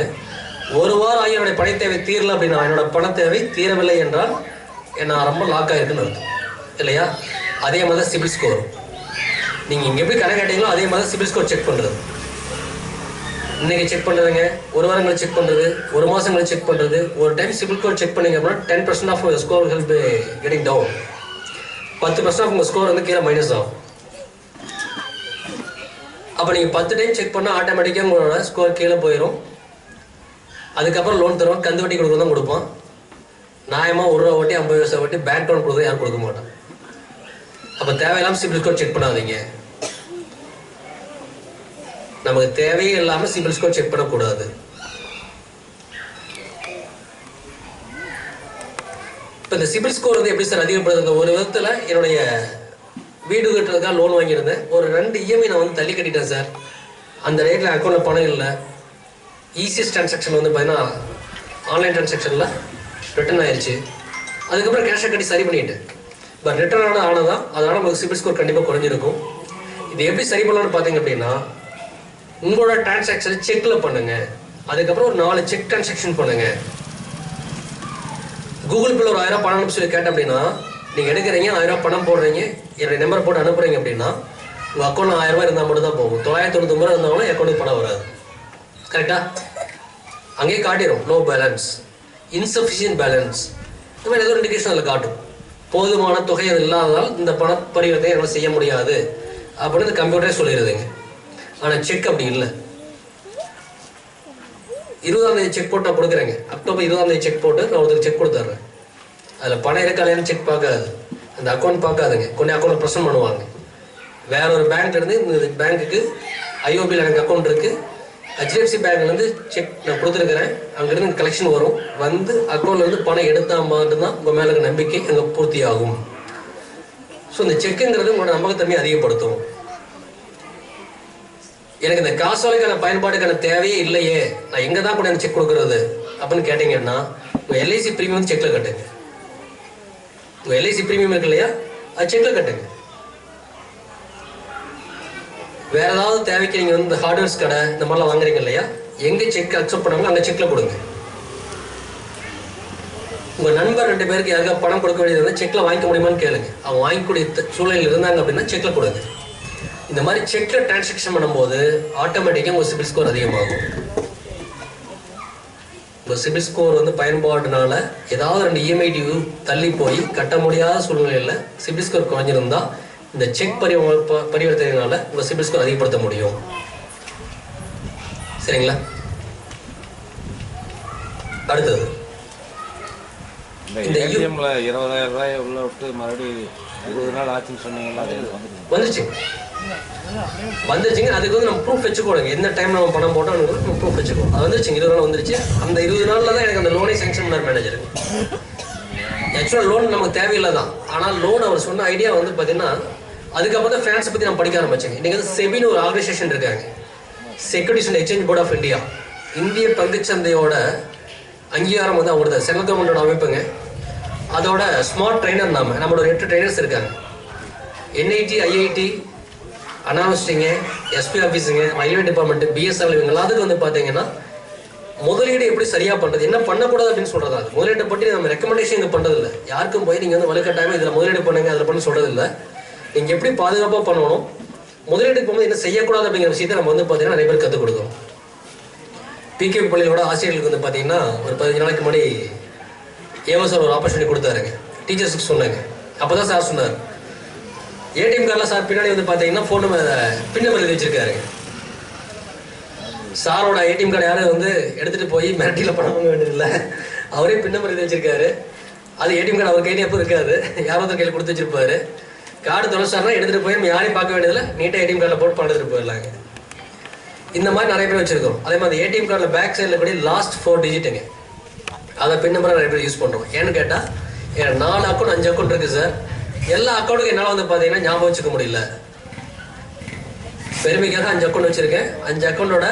1 வாரம் ஆகி என்னுடைய பண தேவை தீரல அப்படின்னா, என்னோட பண தேவை தீரவில்லை என்றால் நான் ரொம்ப லாக் ஆகிருக்குன்னு அர்த்தம் இல்லையா? அதே மாதிரி சிபில் ஸ்கோர், நீங்கள் இங்கே எப்படி கடன் கேட்டீங்களோ அதே மாதிரி சிபில் ஸ்கோர் செக் பண்ணுறது. இன்னைக்கு செக் பண்ணுறதுங்க, 1 வாரம் கழிச்சு செக் பண்ணுறது, 1 மாதம் கழிச்சு செக் பண்ணுறது. ஒரு டைம் சிபில் ஸ்கோர் செக் பண்ணிங்க அப்படின்னா 10% ஆஃப் உங்கள் score help getting down. 10% of உங்கள் ஸ்கோர் வந்து கீழே மைனஸ் ஆகும். அப்போ நீங்கள் 10 டைம் செக் பண்ணால் ஆட்டோமேட்டிக்காக உங்களோட ஸ்கோர் கீழே போயிடும். அதுக்கப்புறம் லோன் தருவோம், கந்து வட்டி கொடுக்குறது தான் கொடுப்போம். நியாயமாக 1 ரூபா வட்டி 50 பைசா வட்டி பேங்க் லோன் கொடுக்குறது யாரும் கொடுக்க மாட்டோம். அப்போ தேவையில்லாமல் சிபில் ஸ்கோர் செக் பண்ணாதீங்க. நமக்கு தேவையே இல்லாமல் சிபில் ஸ்கோர் செக் பண்ணக்கூடாது. இப்போ இந்த சிபில் ஸ்கோர் வந்து எப்படி சார் அதிகப்படுது? ஒரு விதத்தில் என்னுடைய வீடு கட்டுறதுக்காக லோன் வாங்கியிருந்தேன். ஒரு 2 இஎம்ஐ நான் வந்து தள்ளி கட்டிட்டேன் சார். அந்த ரேட்டில் அக்கௌண்ட்டில் பணம் இல்லை. ஈஸியஸ்ட் டிரான்சாக்ஷன் வந்து பார்த்தீங்கன்னா ஆன்லைன் டிரான்சாக்ஷனில் ரிட்டர்ன் ஆயிடுச்சு. அதுக்கப்புறம் கேஷை கட்டி சரி பண்ணிட்டேன். பட் ரிட்டர்ன் ஆனதான் அதனால் நமக்கு சிபில் ஸ்கோர் கண்டிப்பாக குறைஞ்சிருக்கும். இது எப்படி சரி பண்ணலாம்னு பார்த்தீங்க அப்படின்னா, உங்களோட டிரான்சாக்ஷனை செக்கில் பண்ணுங்க. அதுக்கப்புறம் ஒரு 4 செக் டிரான்சாக்ஷன் பண்ணுங்க. கூகுள் பேல ஒரு 1000 பணம் அனுப்பி சொல்லி கேட்டேன் அப்படின்னா, நீங்கள் எடுக்கிறீங்க 1000 பணம் போடுறீங்க, என்னுடைய நம்பரை போட்டு அனுப்புறீங்க அப்படின்னா உங்கள் அக்கௌண்ட் 1000 ரூபாய் இருந்தால் மட்டும் தான் போகும். 999 ரூபா இருந்தாலும் அக்கௌண்ட்டுக்கு பணம் வராது. கரெக்டா? அங்கேயே காட்டிடும் நோ பேலன்ஸ், இன்சஃபிஷியன்ட் பேலன்ஸ், இந்த மாதிரி ஏதோ இண்டிகேஷன் அதில் காட்டும். போதுமான தொகை அது இல்லாததால் இந்த பண பரிவர்த்தனை என்னால் செய்ய முடியாது அப்படின்னு கம்ப்யூட்டரே சொல்லிடுதுங்க. ஆனால் செக் அப்படி இல்லை. 20ஆம் தேதி செக் போட்டு நான் கொடுக்குறேங்க. அக்டோபர் 20ஆம் தேதி செக் போட்டு நான் ஒருத்தருக்கு செக் கொடுத்துட்றேன். அதில் பணம் இருக்காலேன்னு செக் பார்க்காது, அந்த அக்கௌண்ட் பார்க்காதுங்க. கொஞ்சம் அக்கௌண்ட் ப்ரெசன்ட் பண்ணுவாங்க. வேற ஒரு பேங்க்ல இருந்து இந்த பேங்க்குக்கு ஐஓபியில் எனக்கு அக்கௌண்ட் இருக்குது, HDFC பேங்க்லேருந்து செக் நான் கொடுத்துருக்குறேன், அங்கேருந்து கலெக்ஷன் வரும். வந்து அக்கௌண்ட்லேருந்து பணம் எடுத்தால் மட்டும்தான் உங்கள் மேலே இருக்க நம்பிக்கை அங்கே பூர்த்தி ஆகும். ஸோ இந்த செக்குங்கிறது உங்களோட நம்பகத்தன்மையை அதிகப்படுத்தும். எனக்கு இந்த காசோலைக்கான பயன்பாடுக்கான தேவையே இல்லையே, நான் எங்கே தான் கூட எனக்கு செக் கொடுக்குறது அப்படின்னு கேட்டீங்கன்னா, உங்கள் LIC ப்ரீமியம் செக்கில் கட்டுங்க. உங்கள் LIC ப்ரீமியம் இருக்கு இல்லையா, அது செக்கில் கட்டுங்க. வேற ஏதாவது தேவைக்கு நீங்கள் வந்து இந்த ஹார்ட்வேர்ஸ் கடை இந்த மாதிரிலாம் வாங்குறீங்க இல்லையா, எங்கே செக் அக்செப்ட் பண்ணாங்களோ அங்கே செக்கில் கொடுங்க. உங்கள் நண்பர் 2 பேருக்கு யாருக்கா பணம் கொடுக்க வேண்டியது வந்து செக்கில் வாங்கிக்க முடியுமான்னு கேளுங்க. அவங்க வாங்கிக்கூடிய சூழ்நிலையில் இருந்தாங்க அப்படின்னா செக்கில் கொடுங்க. இந்த மாதிரி செக்கில் டிரான்சாக்ஷன் பண்ணும்போது ஆட்டோமேட்டிக்காக உங்கள் சிபில் ஸ்கோர் அதிகமாகும். உங்கள் சிபில் ஸ்கோர் வந்து பயன்பாடுனால ஏதாவது 2 EMI டியூ தள்ளி போய் கட்ட முடியாத சூழ்நிலையில் சிபில் ஸ்கோர் குறைஞ்சிருந்தா இந்த செக் பரிவர்த்தனையினால உங்கள் சிபில் ஸ்கோர் அதிகப்படுத்த முடியும். சரிங்களா? அடுத்தது இந்த ஏடிஎம்ல 20,000 ரூபாய் உள்ள விட்டு மறுபடியும் 20 நாள் ஆச்சுன்னு சொன்னீங்களா? வந்துருச்சுங்க. அதுக்கு வந்து நம்ம ப்ரூஃப் வச்சுக்கோங்க. எந்த டைம் நம்ம பணம் போட்டோம் நம்ம ப்ரூஃப் வச்சுக்கோம். அது வந்துருச்சுங்க. 20 நாள் வந்துருச்சு. அந்த 20 நாளில் தான் எனக்கு அந்த லோனை சேங்ஷன் பண்ணார் மேனேஜர். ஆக்சுவலாக லோன் நமக்கு தேவையில்லை தான். ஆனால் லோன் அவர் சொன்ன ஐடியா வந்து பார்த்தீங்கன்னா, அதுக்கப்புறம் தான் ஃபைனான்ஸை பற்றி நான் படிக்க ஆரம்பிச்சேங்க. இன்றைக்கி வந்து செபின்னு ஒரு ஆர்கனைசேஷன் இருக்காங்க, Securities and Exchange Board of India. இந்திய பங்குச்சந்தையோட அங்கீகாரம் வந்து அவங்களோட சென்ட்ரல் கவர்மெண்டோட அமைப்புங்க. அதோட ஸ்மார்ட் ட்ரைனர் நம்மளோட 8 ட்ரைனர்ஸ் இருக்காங்க. NIT, IIT, அனாவஸ்டிங்க, SP ஆஃபீஸுங்க, ரயில்வே டிபார்ட்மெண்ட், BSNL இவங்க எல்லாத்துக்கும் வந்து பார்த்தீங்கன்னா முதலீடு எப்படி சரியாக பண்ணுறது, என்ன பண்ணக்கூடாது அப்படின்னு சொல்கிறதா. அது முதலீட்டை பற்றி நம்ம ரெக்கமெண்டேஷன் இங்கே பண்ணுறதில்ல. யாருக்கும் போய் நீங்கள் வந்து வலுக்கட்டாயமாக இதில் முதலீடு பண்ணுங்க அதில் பண்ண சொல்கிறதில்ல. நீங்கள் எப்படி பாதுகாப்பாக பண்ணணும், முதலீடுக்கு போகும்போது என்ன செய்யக்கூடாது அப்படிங்கிற விஷயத்தை நம்ம வந்து பார்த்தீங்கன்னா நிறைய பேர் கற்றுக் கொடுக்கணும். PKP பள்ளியோட ஆசிரியர்களுக்கு வந்து பார்த்தீங்கன்னா ஒரு 15 நாளைக்கு முன்னாடி சார் ஒரு ஆப்பர்ச்சுனிட்டி கொடுத்தாருங்க. டீச்சர்ஸுக்கு சொன்னாங்க. அப்போ தான் சார் சொன்னார், ஏடிஎம் கார்டில் சார் பின்னாடி வந்து பார்த்தீங்கன்னா ஃபோன் நம்பர் பின் நம்பர் எழுதி வச்சிருக்காருங்க. சாரோட ஏடிஎம் கார்டு யாரும் வந்து எடுத்துகிட்டு போய் மிரட்டியில் பணம் வாங்க வேண்டியதில்லை, அவரே பின் நம்பர் எழுதி வச்சிருக்காரு. அது ஏடிஎம் கார்டு அவர் கையில எப்போ இருக்காது, யாரோ ஒருத்தர் கையில் கொடுத்து வச்சிருப்பாரு. கார்டு தொலைச்சாருன்னா எடுத்துகிட்டு போய் நம்ம யாரையும் பார்க்க வேண்டியதில்லை, நீட்டாக ஏடிஎம் கார்டில் போட்டு பணம் எடுத்துகிட்டு போயிடலாங்க. இந்த மாதிரி நிறைய பேர் வச்சிருக்கோம். அதே மாதிரி ஏடிஎம் கார்டில் பேக் சைடில் கூட லாஸ்ட் 4 டிஜிட்டுங்க, அதை பின் நம்பராக நிறைய பேர் யூஸ் பண்ணுறோம். ஏன்னு கேட்டால் எனக்கு 4 அக்கௌண்ட் 5 அக்கௌண்ட் இருக்குது சார். எல்லா அக்கௌண்ட்டுக்கும் என்னால் வந்து பார்த்தீங்கன்னா ஞாபகம் வச்சுக்க முடியல. பெருமைக்காக 5 அக்கௌண்ட் வச்சுருக்கேன். 5 அக்கௌண்ட்டோட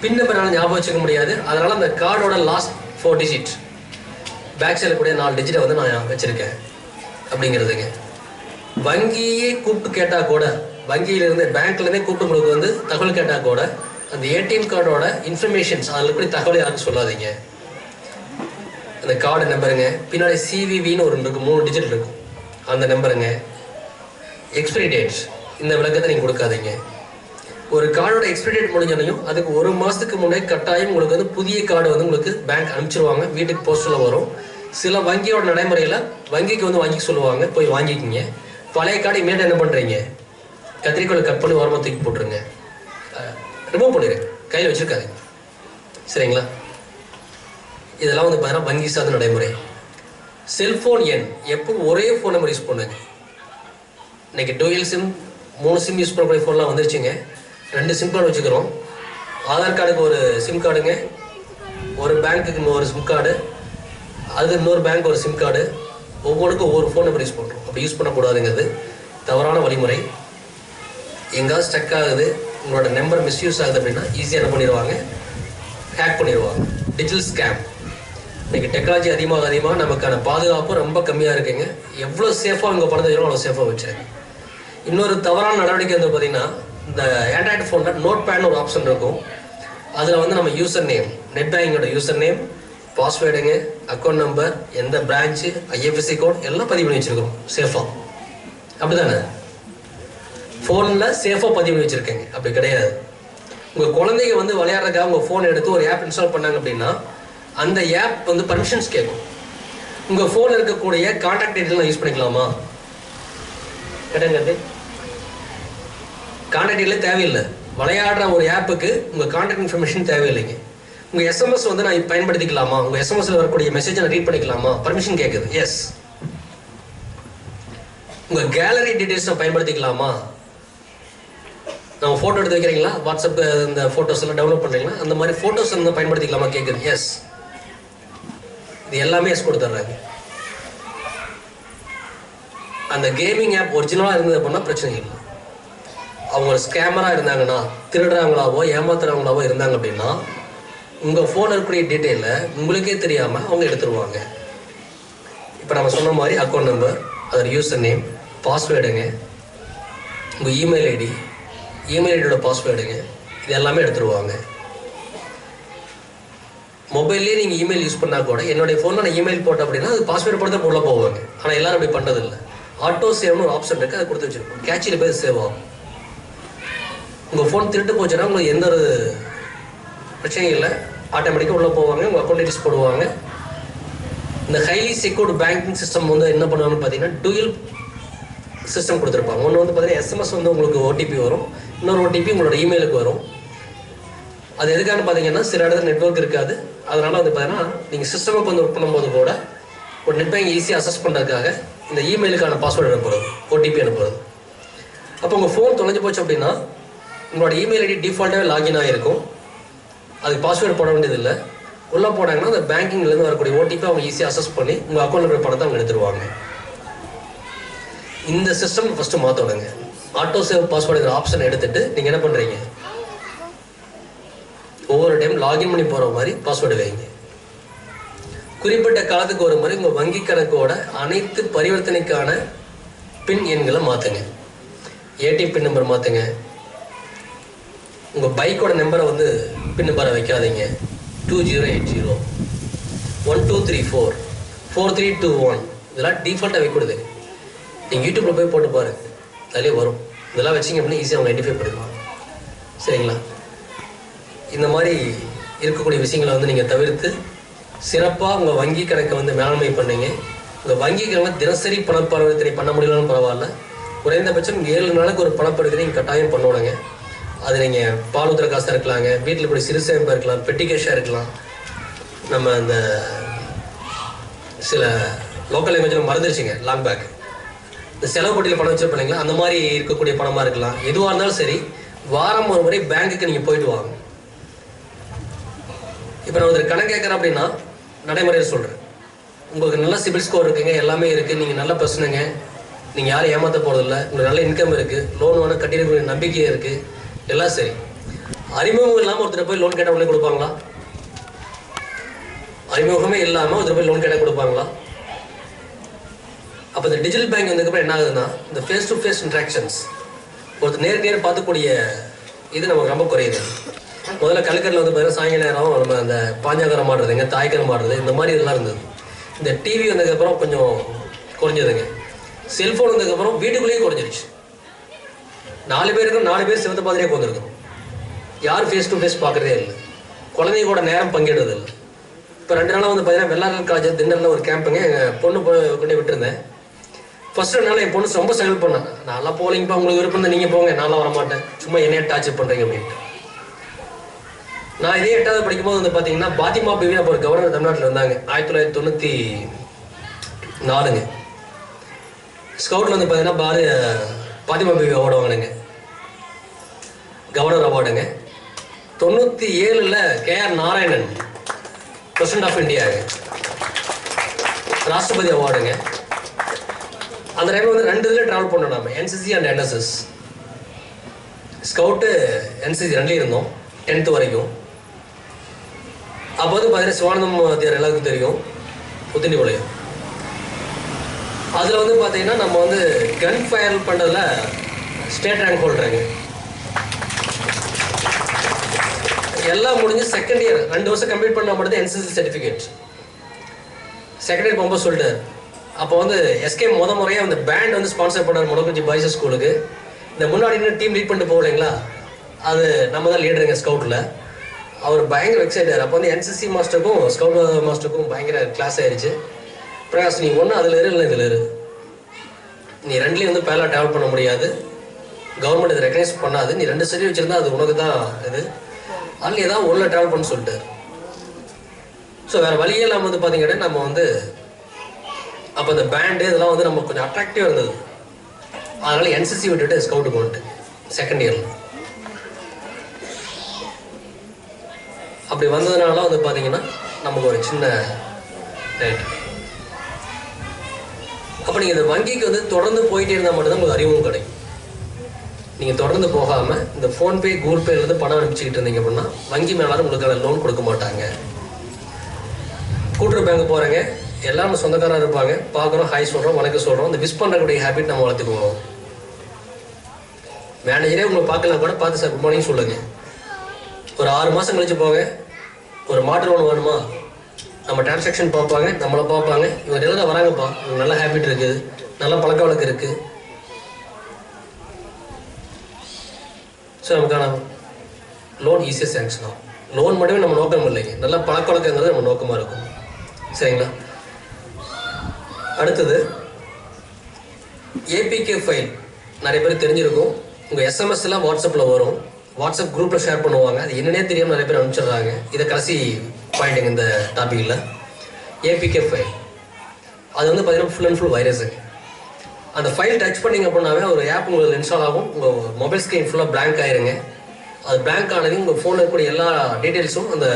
பின் நம்பரால் ஞாபகம் வச்சுக்க முடியாது. அதனால் அந்த கார்டோட லாஸ்ட் 4 டிஜிட் பேக் சைடில் கூட 4 டிஜிட்டை வந்து நான் வச்சுருக்கேன் அப்படிங்கிறதுங்க. வங்கியே கூப்பிட்டு கேட்டால் கூட வங்கியிலேருந்து பேங்க்லேருந்தே கூப்பிட்டு உங்களுக்கு வந்து தகவல் கேட்டால் கூட அந்த ஏடிஎம் கார்டோட இன்ஃபர்மேஷன்ஸ் அதில் எப்படி தகவல் யாருக்கும் சொல்லாதீங்க. அந்த கார்டு நம்பருங்க, பின்னாடி சிவிவின்னு ஒரு இருக்கும், 3 டிஜிட் இருக்கும், அந்த நம்பருங்க, எக்ஸ்பிரி டேட், இந்த விளக்கத்தை நீங்கள் கொடுக்காதீங்க. ஒரு கார்டோட எக்ஸ்பிரி டேட் முடிஞ்சோனையும் அதுக்கு 1 மாதத்துக்கு முன்னாடி கட்டாயம் உங்களுக்கு வந்து புதிய கார்டு வந்து உங்களுக்கு பேங்க் அனுப்பிச்சிருவாங்க, வீட்டுக்கு போஸ்ட்டில் வரும். சில வங்கியோட நடைமுறையில் வங்கிக்கு வந்து வாங்கிக்க சொல்லுவாங்க, போய் வாங்கிக்கிங்க. பழைய கார்டு இமீடியட் என்ன பண்ணுறீங்க, கத்திரிக்கோளை கட் பண்ணி ஓரமாக தூக்கி போட்டுருங்க, ரிமூவ் பண்ணிடுங்க, கையில் வச்சுருக்காதீங்க. சரிங்களா? இதெல்லாம் வந்து பார்த்தீங்கன்னா வங்கி சார்ந்த நடைமுறை. செல்ஃபோன் எண் எப்போ ஒரே ஃபோன் நம்பர் யூஸ் பண்ணுங்க. இன்னைக்கு டூயல் சிம் 3 சிம் யூஸ் பண்ணக்கூடிய ஃபோன்லாம் வந்துருச்சுங்க. 2 சிம் கார்டு வச்சுக்கிறோம். ஆதார் கார்டுக்கு ஒரு சிம் கார்டுங்க, ஒரு பேங்க்குக்கு இன்னொரு சிம் கார்டு, அது இன்னொரு பேங்க் ஒரு சிம் கார்டு, ஒவ்வொன்றுக்கும் ஒவ்வொரு ஃபோன் நம்பர் யூஸ் பண்ணுறோம். அப்படி யூஸ் பண்ணக்கூடாதுங்கிறது தவறான வழிமுறை. எங்காவது ஸ்டக் ஆகுது, உங்களோட நம்பர் மிஸ்யூஸ் ஆகுது அப்படின்னா ஈஸியாக என்ன பண்ணிடுவாங்க, ஹேக் பண்ணிடுவாங்க. Digital scam. இன்றைக்கி டெக்னாலஜி அதிகமாக நமக்கான பாதுகாப்பு ரொம்ப கம்மியாக இருக்குங்க. எவ்வளோ சேஃபாக உங்கள் பணத்தை அவ்வளோ சேஃபாக வச்சுருங்க. இன்னொரு தவறான நடவடிக்கை வந்து பார்த்திங்கன்னா, இந்த ஆண்ட்ராய்டு ஃபோனில் நோட் பேட்னு ஒரு ஆப்ஷன் இருக்கும். அதில் வந்து நம்ம யூசர் நேம், நெட் பேங்கிங்கோட யூசர் நேம், பாஸ்வேர்டுங்க, அக்கௌண்ட் நம்பர், எந்த பிரான்ச்சு, ஐஎஃப்எஸ்சி கோட் எல்லாம் பதிவு பண்ணி வச்சுருக்கோம் சேஃபாக. அப்படி தானே? ஃபோனில் சேஃபாக பதிவு பண்ணி வச்சுருக்கேங்க. அப்படி கிடையாது. உங்கள் குழந்தைங்க வந்து விளையாடுறதுக்காக உங்கள் ஃபோன் எடுத்து ஒரு ஆப் இன்ஸ்டால் பண்ணாங்க அப்படின்னா அந்த ஆப் வந்து பர்மிஷன்ஸ் கேட்கும். உங்கள் ஃபோனில் இருக்கக்கூடிய கான்டாக்ட் டீட்டெயிலாம் யூஸ் பண்ணிக்கலாமா? கிடையாது. கான்டாக்ட் டீட்டெயிலே தேவையில்லை. விளையாடுற ஒரு ஆப்புக்கு உங்கள் கான்டாக்ட் இன்ஃபர்மேஷன் தேவையில்லைங்க. உங்கள் எஸ்எம்எஸ் வந்து நான் பயன்படுத்திக்கலாமா, உங்கள் எஸ்எம்எஸ்ல வரக்கூடிய மெசேஜை நான் ரீட் பண்ணிக்கலாமா, பர்மிஷன் கேட்குது. எஸ். உங்கள் கேலரி டீட்டெயில்ஸ் நான் பயன்படுத்திக்கலாமா, நம்ம ஃபோட்டோ எடுத்து வைக்கிறீங்களா, வாட்ஸ்அப் இந்த ஃபோட்டோஸ் எல்லாம் டவுன்லோட் பண்ணுறீங்களா, அந்த மாதிரி ஃபோட்டோஸ் இருந்தால் பயன்படுத்திக்கலாமா கேட்குது. எஸ். இது எல்லாமே எஸ் கொடுத்துட்றாங்க. அந்த கேமிங் ஆப் ஒரிஜினலாக இருந்தது அப்படின்னா பிரச்சனை இல்லை. அவங்க ஸ்கேமராக இருந்தாங்கன்னா, திருடுறாங்களாவோ ஏமாத்துறவங்களாவோ இருந்தாங்க அப்படின்னா உங்கள் ஃபோனில் இருக்கக்கூடிய டீட்டெயிலை உங்களுக்கே தெரியாமல் அவங்க எடுத்துருவாங்க. இப்போ நம்ம சொன்ன மாதிரி அக்கௌண்ட் நம்பர், அதோட யூசர் நேம், பாஸ்வேர்டுங்க, உங்கள் இமெயில் ஐடி, இமெயில் ஐடியோட பாஸ்வேர்டுங்க, இது எல்லாமே எடுத்துருவாங்க. மொபைல்லேயே நீங்கள் இமெயில் யூஸ் பண்ணால் கூட என்னுடைய ஃபோனில் நான் இமெயில் போட்டேன் அப்படின்னா அது பாஸ்வேர்டு போட்டு தான் உள்ளே போவாங்க. ஆனால் எல்லாரும் அப்படி பண்ணுறதில்லை. ஆட்டோ சேவ்னு ஒரு ஆப்ஷன் இருக்குது, அதை கொடுத்து வச்சுருக்கோம். கேட்சியில் போய் சேவ் ஆகும். உங்கள் ஃபோன் திருட்டு போச்சுன்னா உங்களுக்கு எந்த ஒரு பிரச்சனையும் இல்லை, ஆட்டோமேட்டிக்காக உள்ளே போவாங்க, உங்கள் அக்கௌண்ட் டீட்டெயில்ஸ் போடுவாங்க. இந்த ஹைலி செக்யூர்டு பேங்கிங் சிஸ்டம் வந்து என்ன பண்ணுவாங்கன்னு பார்த்தீங்கன்னா டூயல் சிஸ்டம் கொடுத்துருப்பாங்க. ஒன்று வந்து பார்த்தீங்கன்னா எஸ்எம்எஸ் வந்து உங்களுக்கு ஓடிபி வரும், இன்னொரு ஓடிபி உங்களோட இமெயிலுக்கு வரும். அது எதுக்கான பார்த்தீங்கன்னா சில இடத்துல நெட்வொர்க் இருக்காது, அதனால் வந்து பார்த்தீங்கன்னா நீங்கள் சிஸ்டமுக்கு வந்து ஒர்க் பண்ணும்போது கூட ஒரு நெட் பேங்கிங் ஈஸியாக அசஸ் பண்ணுறதுக்காக இந்த இமெயிலுக்கான பாஸ்வேர்டு அனுப்புறது, ஓடிபி அனுப்புறது. அப்போ உங்கள் ஃபோன் தொலைஞ்சு போச்சு அப்படின்னா உங்களோட இமெயில் ஐடி டிஃபால்ட்டாகவே லாகின் ஆகிருக்கும், அதுக்கு பாஸ்வேர்டு போட வேண்டியதில்லை. உள்ளே போனாங்கன்னா அந்த பேங்கிங்லேருந்து வரக்கூடிய ஓடிபி அவங்க ஈஸியாக அசஸ் பண்ணி உங்கள் அக்கௌண்ட்டில் இருக்கிற பணத்தை அவங்க எடுத்துருவாங்க. இந்த சிஸ்டம் ஃபஸ்ட்டு மாற்றணுங்க. ஆட்டோ சேவ் பாஸ்வேர்டு ஆப்ஷன் எடுத்துகிட்டு நீங்கள் என்ன பண்ணுறீங்க, ஒவ்வொரு டைம் லாகின் பண்ணி போகிற மாதிரி பாஸ்வேர்டு வைங்க. குறிப்பிட்ட காலத்துக்கு ஒரு முறை உங்கள் வங்கி கணக்கோட அனைத்து பரிவர்த்தனைக்கான பின் எண்களை மாற்றுங்க. ஏடிஎம் பின் நம்பர் மாற்றுங்க. உங்கள் பைக்கோட நம்பரை வந்து பின் நம்பரை வைக்காதீங்க. 2080 1234 4321 இதெல்லாம் டிஃபால்ட்டாக வைக்கூடாது. நீங்கள் யூடியூப்பில் போய் போட்டு பாருங்க, அதிலே வரும். இதெல்லாம் வச்சிங்க அப்படின்னா ஈஸியாக அவங்க ஐடென்டிஃபை பண்ணிடுவாங்க. சரிங்களா? இந்த மாதிரி இருக்கக்கூடிய விஷயங்களை வந்து நீங்கள் தவிர்த்து சிறப்பாக உங்கள் வங்கி கணக்கை வந்து மேலாண்மை பண்ணீங்க. உங்கள் வங்கி கணக்கு தினசரி பணப்பரிவர்த்தனை பண்ண முடியலன்னு பரவாயில்ல, குறைந்தபட்சம் 7 நாளுக்கு ஒரு பணப்பரிவர்த்தனை நீங்கள் கட்டாயம் பண்ணணுங்க. அது நீங்கள் பால் ஊற்றுற காசாக இருக்கலாங்க, வீட்டில் இப்படி சிறு சேமிப்பாக இருக்கலாம், பெட்டி கேஷாக இருக்கலாம், நம்ம அந்த சில லோக்கல் லாங்குவேஜில் மறந்துருச்சுங்க லாங் பேக், இந்த செலவு பட்டியில் பணம் வச்சிருப்போம் இல்லைங்களா, அந்த மாதிரி இருக்கக்கூடிய பணமாக இருக்கலாம். எதுவாக இருந்தாலும் சரி வாரம் ஒரு முறை பேங்க்குக்கு நீங்கள் போயிட்டு வாங்க. இப்போ நான் ஒரு கணக்கு கேட்குறேன் அப்படின்னா நடைமுறையில் சொல்கிறேன், உங்களுக்கு நல்ல சிபில் ஸ்கோர் இருக்குங்க, எல்லாமே இருக்குது, நீங்கள் நல்ல பர்சனுங்க, நீங்கள் யாரும் ஏமாற்ற போகிறதில்ல, உங்களுக்கு நல்ல இன்கம் இருக்குது, லோன் வேணும் கட்டியிருக்க நம்பிக்கை இருக்குது, எல்லாம் சரி. அறிமுகம் இல்லாமல் ஒருத்தர் போய் லோன் கேட்டால் உடனே கொடுப்பாங்களா? அறிமுகமே இல்லாமல் ஒருத்தர் போய் லோன் கேட்டால் கொடுப்பாங்களா? அப்போ இந்த டிஜிட்டல் பேங்க் வந்ததுக்கப்புறம் என்ன ஆகுதுன்னா இந்த ஃபேஸ் டு ஃபேஸ் இன்ட்ராக்ஷன்ஸ், ஒருத்தர் நேர் பார்த்துக்கூடிய இது நமக்கு ரொம்ப குறையுது. முதல்ல கல்கரில் வந்து பார்த்தீங்கன்னா சாயங்கால நேரம் நம்ம அந்த பாஞ்சாங்கரம் ஆடுறதுங்க, தாய்க்கரம் ஆடுறது, இந்த மாதிரி இதெல்லாம் இருந்தது. இந்த டிவி வந்ததுக்கப்புறம் கொஞ்சம் குறைஞ்சதுங்க. செல்ஃபோன் வந்ததுக்கப்புறம் வீட்டுக்குள்ளேயே குறைஞ்சிருச்சு. 4 பேருக்கும் 4 பேர் சிவந்த மாதிரியே கொண்டிருக்கணும். யார் ஃபேஸ் டு ஃபேஸ் பார்க்குறதே இல்லை. குழந்தைங்க கூட நேரம் பங்கிடுறது இல்லை. இப்போ 2 நாளாக வந்து பார்த்தீங்கன்னா வெள்ளாளர் காலேஜ் திண்டலில் ஒரு கேம்புங்க எங்கள் பொண்ணு கொண்டு விட்டுருந்தேன். ஃபர்ஸ்ட் 2 நாள் என் பொண்ணு ரொம்ப ஸ்ட்ரகிள் பண்ணேன். நான்லாம் போலிங்கப்பா, உங்களுக்கு விருப்பம் தான் நீங்கள் போங்க, நான்லாம் வரமாட்டேன், சும்மா என்னைய டார்ச்சர் பண்ணுறீங்க அப்படின்ட்டு. நான் இதே 8வது படிக்கும்போது வந்து பார்த்தீங்கன்னா பாத்திமா பிவி அப்போ ஒரு கவர்னர் தமிழ்நாட்டில் இருந்தாங்க. 1994ங்க. ஸ்கவுட்டில் வந்து பார்த்தீங்கன்னா பாத்திமா பிவி அவார்டு வாங்கினேங்க, கவர்னர் அவார்டுங்க. 97ல் KR நாராயணன் பிரசிடென்ட் ஆஃப் இந்தியாங்க, ராஷ்டிரபதி அவார்டுங்க. அந்த டைமில் வந்து 2 இதில் ட்ராவல் பண்ணோம் நம்ம, NCC and NSS. Scout NCC 2லேயும் இருந்தோம் 10th வரைக்கும். அப்போ வந்து பார்த்தீங்கன்னா சிவானந்தம் வாத்தியார் எல்லாருக்கும் தெரியும், புத்தினிபாளையம். அதில் வந்து பார்த்தீங்கன்னா நம்ம வந்து கன் ஃபயர் பண்ணுறதுல ஸ்டேட் ரேங்க் ஹோல்டருங்க. எல்லாம் முடிஞ்சு செகண்ட் இயர் 2 வருஷம் கம்ப்ளீட் பண்ணால் மட்டும் NCC சர்டிஃபிகேட். செகண்ட் இயர் போகும்போது சொல்லிட்டார். அப்போ வந்து SK முறையாக அந்த பேண்ட் வந்து ஸ்பான்சர் பண்ணார் மொடக்குச்சி பாய்ஸ் ஸ்கூலுக்கு. இந்த முன்னாடி டீம் லீட் பண்ணிட்டு போகலைங்களா, அது நம்ம தான் லீடருங்க ஸ்கவுட்டில். அவர் பயங்கர எக்ஸைட்டார். அப்போ வந்து NCC மாஸ்டருக்கும் ஸ்கவுட் மாஸ்டருக்கும் பயங்கர கிளாஸ் ஆயிடுச்சு. பிரகாஷ், நீ ஒன்று அதில் இரு, இல்லை இதில் இரு, நீ 2லேயும் வந்து பேரலாக ட்ராவல் பண்ண முடியாது, கவர்மெண்ட் இதை ரெக்கனைஸ் பண்ணாது, நீ 2 சரி வச்சுருந்தா அது உனக்கு தான் இது, அதில் ஏதாவது ஒன்றில் ட்ராவல் பண்ண சொல்லிட்டார். ஸோ வேறு வழியே இல்லாமல் வந்து பார்த்தீங்கன்னா நம்ம வந்து அப்போ இந்த பேண்டு இதெல்லாம் வந்து நம்ம கொஞ்சம் அட்ராக்டிவாக இருந்தது. அதனால் NCC விட்டுட்டு ஸ்கவுட்டுக்கு வந்துட்டு செகண்ட் இயரில். அப்படி வந்ததுனால வந்து பார்த்தீங்கன்னா நமக்கு ஒரு சின்ன ரேட். அப்போ நீங்கள் இந்த வங்கிக்கு வந்து தொடர்ந்து போயிட்டே இருந்தால் மட்டும்தான் உங்களுக்கு அறிவும் கிடைக்கும். நீங்கள் தொடர்ந்து போகாமல் இந்த ஃபோன்பே கூகுள் பேலேருந்து பணம் அனுப்பிச்சிக்கிட்டு இருந்தீங்க அப்படின்னா வங்கி மேலாரும் உங்களுக்கு லோன் கொடுக்க மாட்டாங்க. கூட்டுறவு பேங்க் போகிறேங்க, எல்லாரும் சொந்தக்காராக இருப்பாங்க, பார்க்குறோம், ஹாய் சொல்கிறோம், வணக்கம் சொல்கிறோம், இந்த விஷ் பண்ணுறக்கூடிய ஹேபிட் நம்ம வளர்த்துக்குவோம். மேனேஜரே உங்களை பார்க்கலாம் கூட பார்த்து சார் குட் மார்னிங் சொல்லுங்கள். ஒரு 6 மாதம் கழிச்சு போங்க, ஒரு மாற்று லோன் வேணுமா, நம்ம டிரான்சாக்ஷன் பார்ப்பாங்க, நம்மளை பார்ப்பாங்க, இவங்க எல்லாம் வராங்கப்பா, இவங்க நல்ல ஹேபிட் இருக்குது, நல்ல பழக்க வழக்கம் இருக்குது. ஸோ நமக்கான லோன் ஈஸியாக சேங்ஷன் ஆகும். லோன் மட்டுமே நம்ம நோக்கம் இல்லைங்க, நல்ல பழக்க வழக்கங்கிறது நம்ம நோக்கமாக இருக்கும். சரிங்களா? அடுத்தது APK ஃபைல் நிறைய பேர் தெரிஞ்சிருக்கும். உங்கள் SMS எல்லாம் வாட்ஸ்அப்பில் வரும், வாட்ஸ்அப் குரூப்பில் ஷேர் பண்ணுவாங்க. அது என்னன்னே தெரியாமல் நிறைய பேர் அனுப்பிச்சிடுறாங்க. இதை கடைசி பாயிண்ட்டுங்க இந்த டாப்பிக்கில். APK ஃபைல் அது வந்து பார்த்தீங்கன்னா ஃபுல் அண்ட் ஃபுல் வைரஸுங்க. அந்த ஃபைல் டச் பண்ணிங்க அப்படின்னாவே ஒரு ஆப் உங்களுக்கு இன்ஸ்டால் ஆகும், உங்கள் மொபைல் ஸ்க்ரீன் ஃபுல்லாக பிளாங்க் ஆயிருங்க. அது பிளாங்க் ஆனது உங்கள் ஃபோனில் இருக்கக்கூடிய எல்லா டீட்டெயில்ஸும் அந்த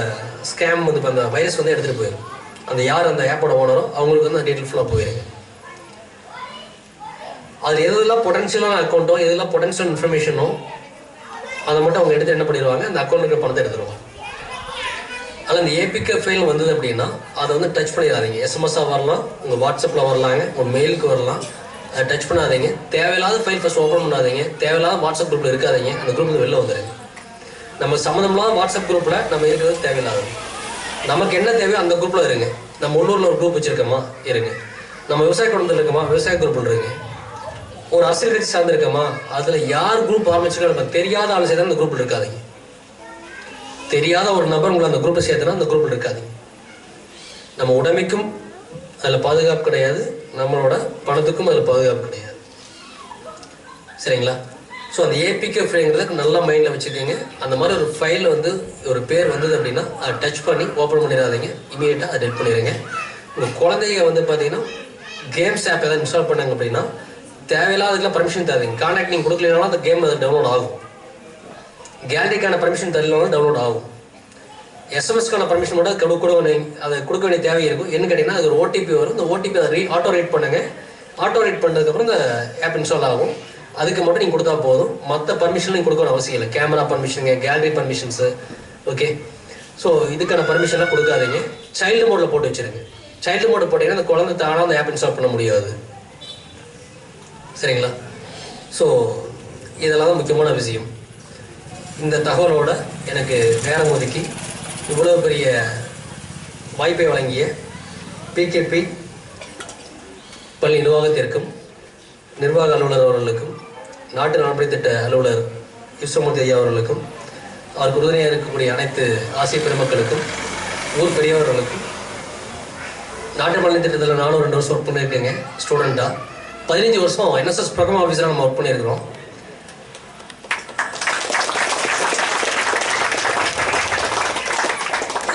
ஸ்கேம் வந்து இப்போ அந்த வைரஸ் வந்து எடுத்துகிட்டு போயிடும். அந்த யார் அந்த ஆப்போட ஓனரோ அவங்களுக்கு வந்து அந்த டீட்டெயில் ஃபுல்லாக போயிருங்க. அது எதெல்லாம் பொட்டன்ஷியலான அக்கௌண்ட்டோ எதெல்லாம் பொட்டன்ஷியல் இன்ஃபர்மேஷனோ அதை மட்டும் அவங்க எடுத்து என்ன பண்ணிடுவாங்க, அந்த அக்கௌண்ட்டுக்கு பணத்தை எடுத்துருவாங்க. அதில் இந்த APK ஃபைல் வந்தது அப்படின்னா அதை வந்து டச் பண்ணிடாதீங்க. SMS-ஆக வரலாம், உங்கள் வாட்ஸ்அப்பில் வரலாங்க, உங்கள் மெயிலுக்கு வரலாம். அதை டச் பண்ணாதீங்க. தேவையில்லாத ஃபைல் ஃபஸ்ட் ஓப்பன் பண்ணாதீங்க. தேவையில்லாத வாட்ஸ்அப் குரூப்பில் இருக்காதீங்க. அந்த குரூப்பில் வெளில வந்துடுங்க. நம்ம சம்மந்தம்லாம் வாட்ஸ்அப் குரூப்பில் நம்ம இருக்கிறது தேவையில்லாது. நமக்கு என்ன தேவையோ அந்த குரூப்பில் இருங்க. நம்ம உள்ளூரில் ஒரு குரூப் வச்சுருக்கோமா இருங்க, நம்ம விவசாய குடும்பத்தில் இருக்கோமா விவசாய குரூப்பில் இருங்க, ஒரு அரசியல் கட்சி சார்ந்திருக்கோமா அதில் யார் குரூப் ஆரம்பிச்சிருக்கா நம்ம தெரியாத ஆள் சேர்த்தா அந்த குரூப்பில் இருக்காதீங்க. தெரியாத ஒரு நபர் உங்களை அந்த குரூப்பை சேர்த்தனா அந்த குரூப்பில் இருக்காதீங்க. நம்ம உடமைக்கும் அதில் பாதுகாப்பு கிடையாது, நம்மளோட பணத்துக்கும் அதில் பாதுகாப்பு கிடையாது. சரிங்களா? ஸோ அந்த APK ஃபைலுங்கிறத நல்லா மைண்டில் வச்சுக்கோங்க. அந்த மாதிரி ஒரு ஃபைல் வந்து ஒரு பேர் வந்தது அப்படின்னா அதை டச் பண்ணி ஓப்பன் பண்ணிடாதீங்க, இமீடியட்டாக அதை டெலிட் பண்ணிடுங்க. உங்கள் குழந்தைங்க வந்து பார்த்தீங்கன்னா கேம்ஸ் ஆப் ஏதாவது இன்ஸ்டால் பண்ணாங்க அப்படின்னா தேவையில்லாததுக்கெல்லாம் பர்மிஷன் தராதீங்க. கான்டாக்ட் நீங்கள் கொடுக்கலனாலும் அந்த கேம் அது டவுன்லோட் ஆகும். கேலரிக்கான பர்மிஷன் தரலாம் டவுன்லோட் ஆகும். SMS-க்கான பர்மிஷன் மட்டும் அதை கொடுக்க வேண்டிய தேவை இருக்கும். என்ன கேட்டிங்கன்னா அது ஒரு OTP வரும். இந்த OTP அதை ஆட்டோ ரைட் பண்ணுங்கள். ஆட்டோ ரைட் பண்ணதுக்கப்புறம் இந்த ஆப் இன்ஸ்டால் ஆகும். அதுக்கு மட்டும் நீங்கள் கொடுத்தா போதும். மற்ற பர்மிஷன் நீங்கள் கொடுக்கணும் அவசியம் இல்லை. கேமரா பர்மிஷனுங்க, கேலரி பர்மிஷன்ஸு, ஓகே. ஸோ இதுக்கான பர்மிஷன்லாம் கொடுக்காதீங்க. சைல்டு மோடில் போட்டு வச்சுருங்க. சைல்டு மோடு போட்டிங்கன்னா அந்த குழந்தை தானாக அந்த ஆப் இன்ஸ்டால் பண்ண முடியாது. சரிங்களா? ஸோ இதெல்லாம் தான் முக்கியமான விஷயம். இந்த தகவலோட எனக்கு நேரம் ஒதுக்கி இவ்வளோ பெரிய வாய்ப்பை வழங்கிய பிகேபி பள்ளி நிர்வாகத்திற்கும் நிர்வாக அலுவலர் அவர்களுக்கும் நாட்டு நலன்பணி திட்ட அலுவலர் ஈஸ்வரமூர்த்தி ஐயா அவர்களுக்கும் அவருக்கு உறுதுணையாக இருக்கக்கூடிய அனைத்து ஆசிய பெருமக்களுக்கும் ஊர் பெரியவர்களுக்கும் நாட்டு நலன்பணி திட்டத்தில் நானும் 2 வருஷம் ஒர்க் பண்ணியிருக்கேங்க ஸ்டூடெண்ட்டாக. 15 வருஷம் என்எஸ்எஸ் ப்ரோக்ராம் ஆஃபீஸராக நம்ம ஒர்க் பண்ணியிருக்கிறோம்.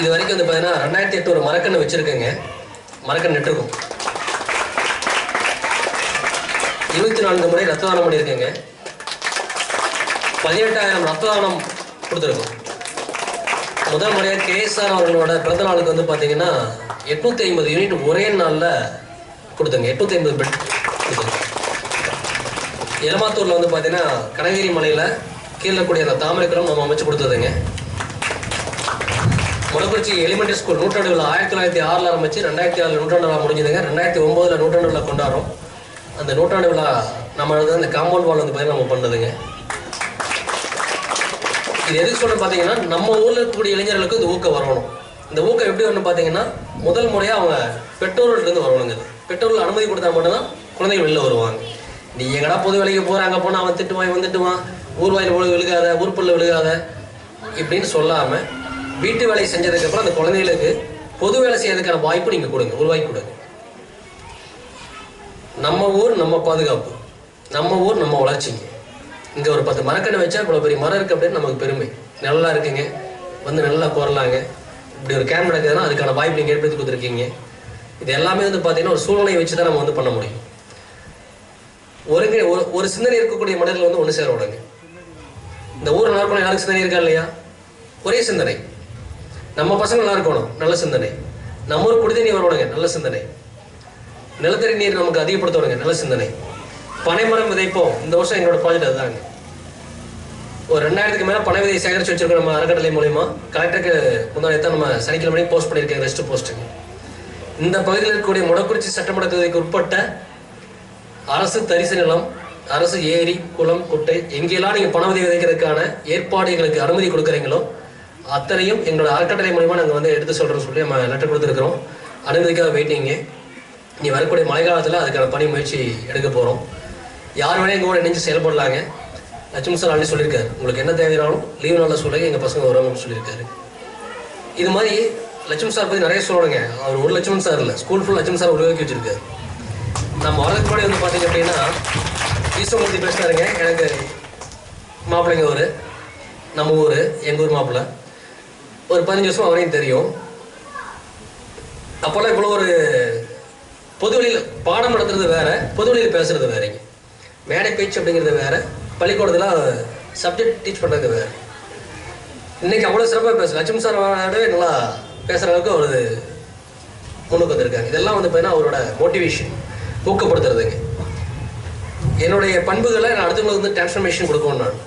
இது வரைக்கும் வந்து பார்த்தீங்கன்னா 2008 ஒரு மரக்கன்று வச்சுருக்கேங்க. மரக்கன்று நட்டுருக்கோம். 24 முறை ரத்த தானம் பண்ணியிருக்கேங்க. 18,000 ரத்த தானம் கொடுத்துருக்கோம். முதல் முறையாக கேஎஸ்ஆர் அவர்களோட பிறந்த நாளுக்கு வந்து பார்த்தீங்கன்னா 850 யூனிட் ஒரே நாளில் கொடுத்தங்க. 850 பெட் கொடுத்தங்க. எலமாத்தூரில் வந்து பார்த்தீங்கன்னா கனகிரி மலையில் கீழே கூடிய அந்த தாமரைக்குளம் நம்ம அமைச்சு கொடுத்ததுங்க. மொடக்குறிச்சி எலிமெண்டரி ஸ்கூல் நூற்றாண்டு விழா 1906 ஆரம்பிச்சு 2006 நூற்றாண்டு விழா முடிஞ்சதுங்க. 2009 நூற்றாண்டு விழா கொண்டாடுறோம். அந்த நூற்றாண்டு விழா நம்ம அந்த காம்பவுண்ட் வால் வந்து பார்த்தீங்கன்னா நம்ம பண்ணதுங்க. இது எதுக்கு சொல்ல பார்த்தீங்கன்னா நம்ம ஊரில் இருக்கக்கூடிய இளைஞர்களுக்கு இந்த ஊக்கம் வரணும். இந்த ஊக்கம் எப்படி வரணும் பார்த்தீங்கன்னா முதல் முறையாக அவங்க பெற்றோர்கள்லேருந்து வரணுங்க. பெற்றோர்கள் அனுமதி கொடுத்தா மட்டும்தான் குழந்தைகள் வெளில வருவாங்க. நீ எங்கடா பொது வேலைக்கு போகிறாங்க போனால் அவன் திட்டுவான் வந்துட்டுவான், ஊர் வாயில் விழுகாத, ஊர்பல்ல விழுகாத இப்படின்னு சொல்லாமல் வீட்டு வேலை செஞ்சதுக்கப்புறம் அந்த குழந்தைகளுக்கு பொது வேலை செய்யறதுக்கான வாய்ப்பு நீங்கள் கொடுங்க, உருவாக்கி கொடுங்க. நம்ம ஊர் நம்ம பாதுகாப்பு, நம்ம ஊர் நம்ம வளர்ச்சிங்க. இங்கே ஒரு 10 மரக்கன்று வச்சா இவ்வளோ பெரிய மரம் இருக்குது அப்படின்னு நமக்கு பெருமை. நல்லா இருக்குங்க, வந்து நல்லா போறலாங்க. இப்படி ஒரு கேம்ப் நடக்குதுன்னா அதுக்கான வாய்ப்பு நீங்கள் ஏற்படுத்தி கொடுத்துருக்கீங்க. இது எல்லாமே வந்து பார்த்தீங்கன்னா ஒரு சூழ்நிலையை வச்சு தான் நம்ம வந்து பண்ண முடியும். ஒரு சிந்தனை இருக்கக்கூடிய மனிதர்கள் வந்து ஒன்று சேர விடுங்க. இந்த ஊர் நல்லா இருக்கணும், யாருக்கு சிந்தனை இருக்கா இல்லையா? ஒரே சிந்தனை. நம்ம பசங்க நல்லா இருக்கணும், நல்ல சிந்தனை. நம்ம ஊர் குடித நீர் வரணுங்க, நல்ல சிந்தனை. நிலத்தடி நீர் நமக்கு அதிகப்படுத்தணுங்க, நல்ல சிந்தனை. பனைமரம் விதைப்போம். இந்த வருஷம் எங்களோட ப்ராஜெக்ட் அதுதாங்க. ஒரு 2000க்கு மேலே பனை விதை சேகரித்து வச்சிருக்கோம் நம்ம அறக்கட்டளை மூலயமா. கலெக்டருக்கு முன்னாடி தான் நம்ம சனிக்கிழமை போஸ்ட் பண்ணியிருக்கேன், ரெஸ்ட் போஸ்ட்டுங்க. இந்த பகுதியில் இருக்கக்கூடிய மொடக்குறிச்சி சட்டமன்ற தொகுதிக்கு உட்பட்ட அரசு தரிசு நிலம், அரசு ஏரி, குளம், குட்டை எங்கெல்லாம் நீங்கள் பண உதவி விதைக்கிறதுக்கான ஏற்பாடு எங்களுக்கு அனுமதி கொடுக்குறீங்களோ அத்தனையும் எங்களோட அறக்கட்டளை மூலமா நாங்கள் வந்து எடுத்து சொல்கிறோம்னு சொல்லி நம்ம லெட்டர் கொடுத்துருக்குறோம். அனுமதிக்காக வெயிட்டிங்க. நீ வரக்கூடிய மழை காலத்தில் அதுக்கான பணி முயற்சி எடுக்க போகிறோம். யார் வேணால் எங்கள் கூட இணைஞ்சு செயல்படலாங்க. லட்சுமி சார் ஆல்ரெடி சொல்லியிருக்காரு, உங்களுக்கு என்ன தேவையானாலும் லீவ் நாளில் சொல்லுங்க, எங்கள் பசங்க வருவாங்கன்னு சொல்லியிருக்காரு. இது மாதிரி லட்சுமி சார் பற்றி நிறைய சொல்லணுங்க. அவர் ஒரு லட்சுமி சார் இல்லை, ஸ்கூல் ஃபுல் லட்சுமி சார் உருவாக்கி வச்சிருக்காரு. நம்ம வரதுக்கு முன்னாடி வந்து பார்த்தீங்க அப்படின்னா ஈஸ்வரமூர்த்தி பேசினாருங்க. எனக்கு மாப்பிள்ளைங்க ஊர், நம்ம ஊர், எங்கள் ஊர் மாப்பிள்ளை. ஒரு 15 வருஷம் அவரையும் தெரியும். அப்போல்லாம் இவ்வளோ ஒரு பொதுவெளியில் பாடம் நடத்துறது வேற, பொதுவெளியில் பேசுறது வேறங்க. மேடை பேச்சு அப்படிங்கிறது வேற, பள்ளிக்கூடத்தில் சப்ஜெக்ட் டீச் பண்ணுறது வேறு. இன்னைக்கு அவ்வளோ சிறப்பாக பேச லட்சுமி சாரோடவே நல்லா பேசுகிற அளவுக்கு அவர் முன்னுக்கு வந்திருக்காங்க. இதெல்லாம் வந்து பார்த்தீங்கன்னா அவரோட மோட்டிவேஷன், ஊக்கப்படுத்துறதுங்க. என்னுடைய பண்புகளை நான் அடுத்தவங்களுக்கு வந்து டிரான்ஸ்ஃபர்மேஷன் கொடுக்கணும். நான்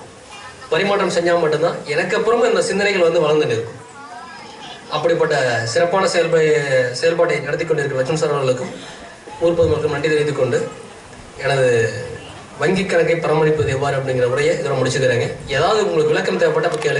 பரிமாற்றம் செஞ்சால் மட்டும்தான் எனக்கு அப்புறமா இந்த சிந்தனைகள் வந்து வளர்ந்துட்டு இருக்கும். அப்படிப்பட்ட சிறப்பான செயல்பாட்டை நடத்தி கொண்டிருக்கிற லட்சுமி சார் அவர்களுக்கும் ஊர் பொதுமக்களுக்கும் நன்றி தெரிவித்துக் கொண்டு எனது வங்கி கணக்கை பராமரிப்பது எவ்வாறு அப்படிங்கிற உரையை இதோட முடிச்சுக்கிறேங்க. ஏதாவது உங்களுக்கு விளக்கம் தேவைப்பட்ட கேளு.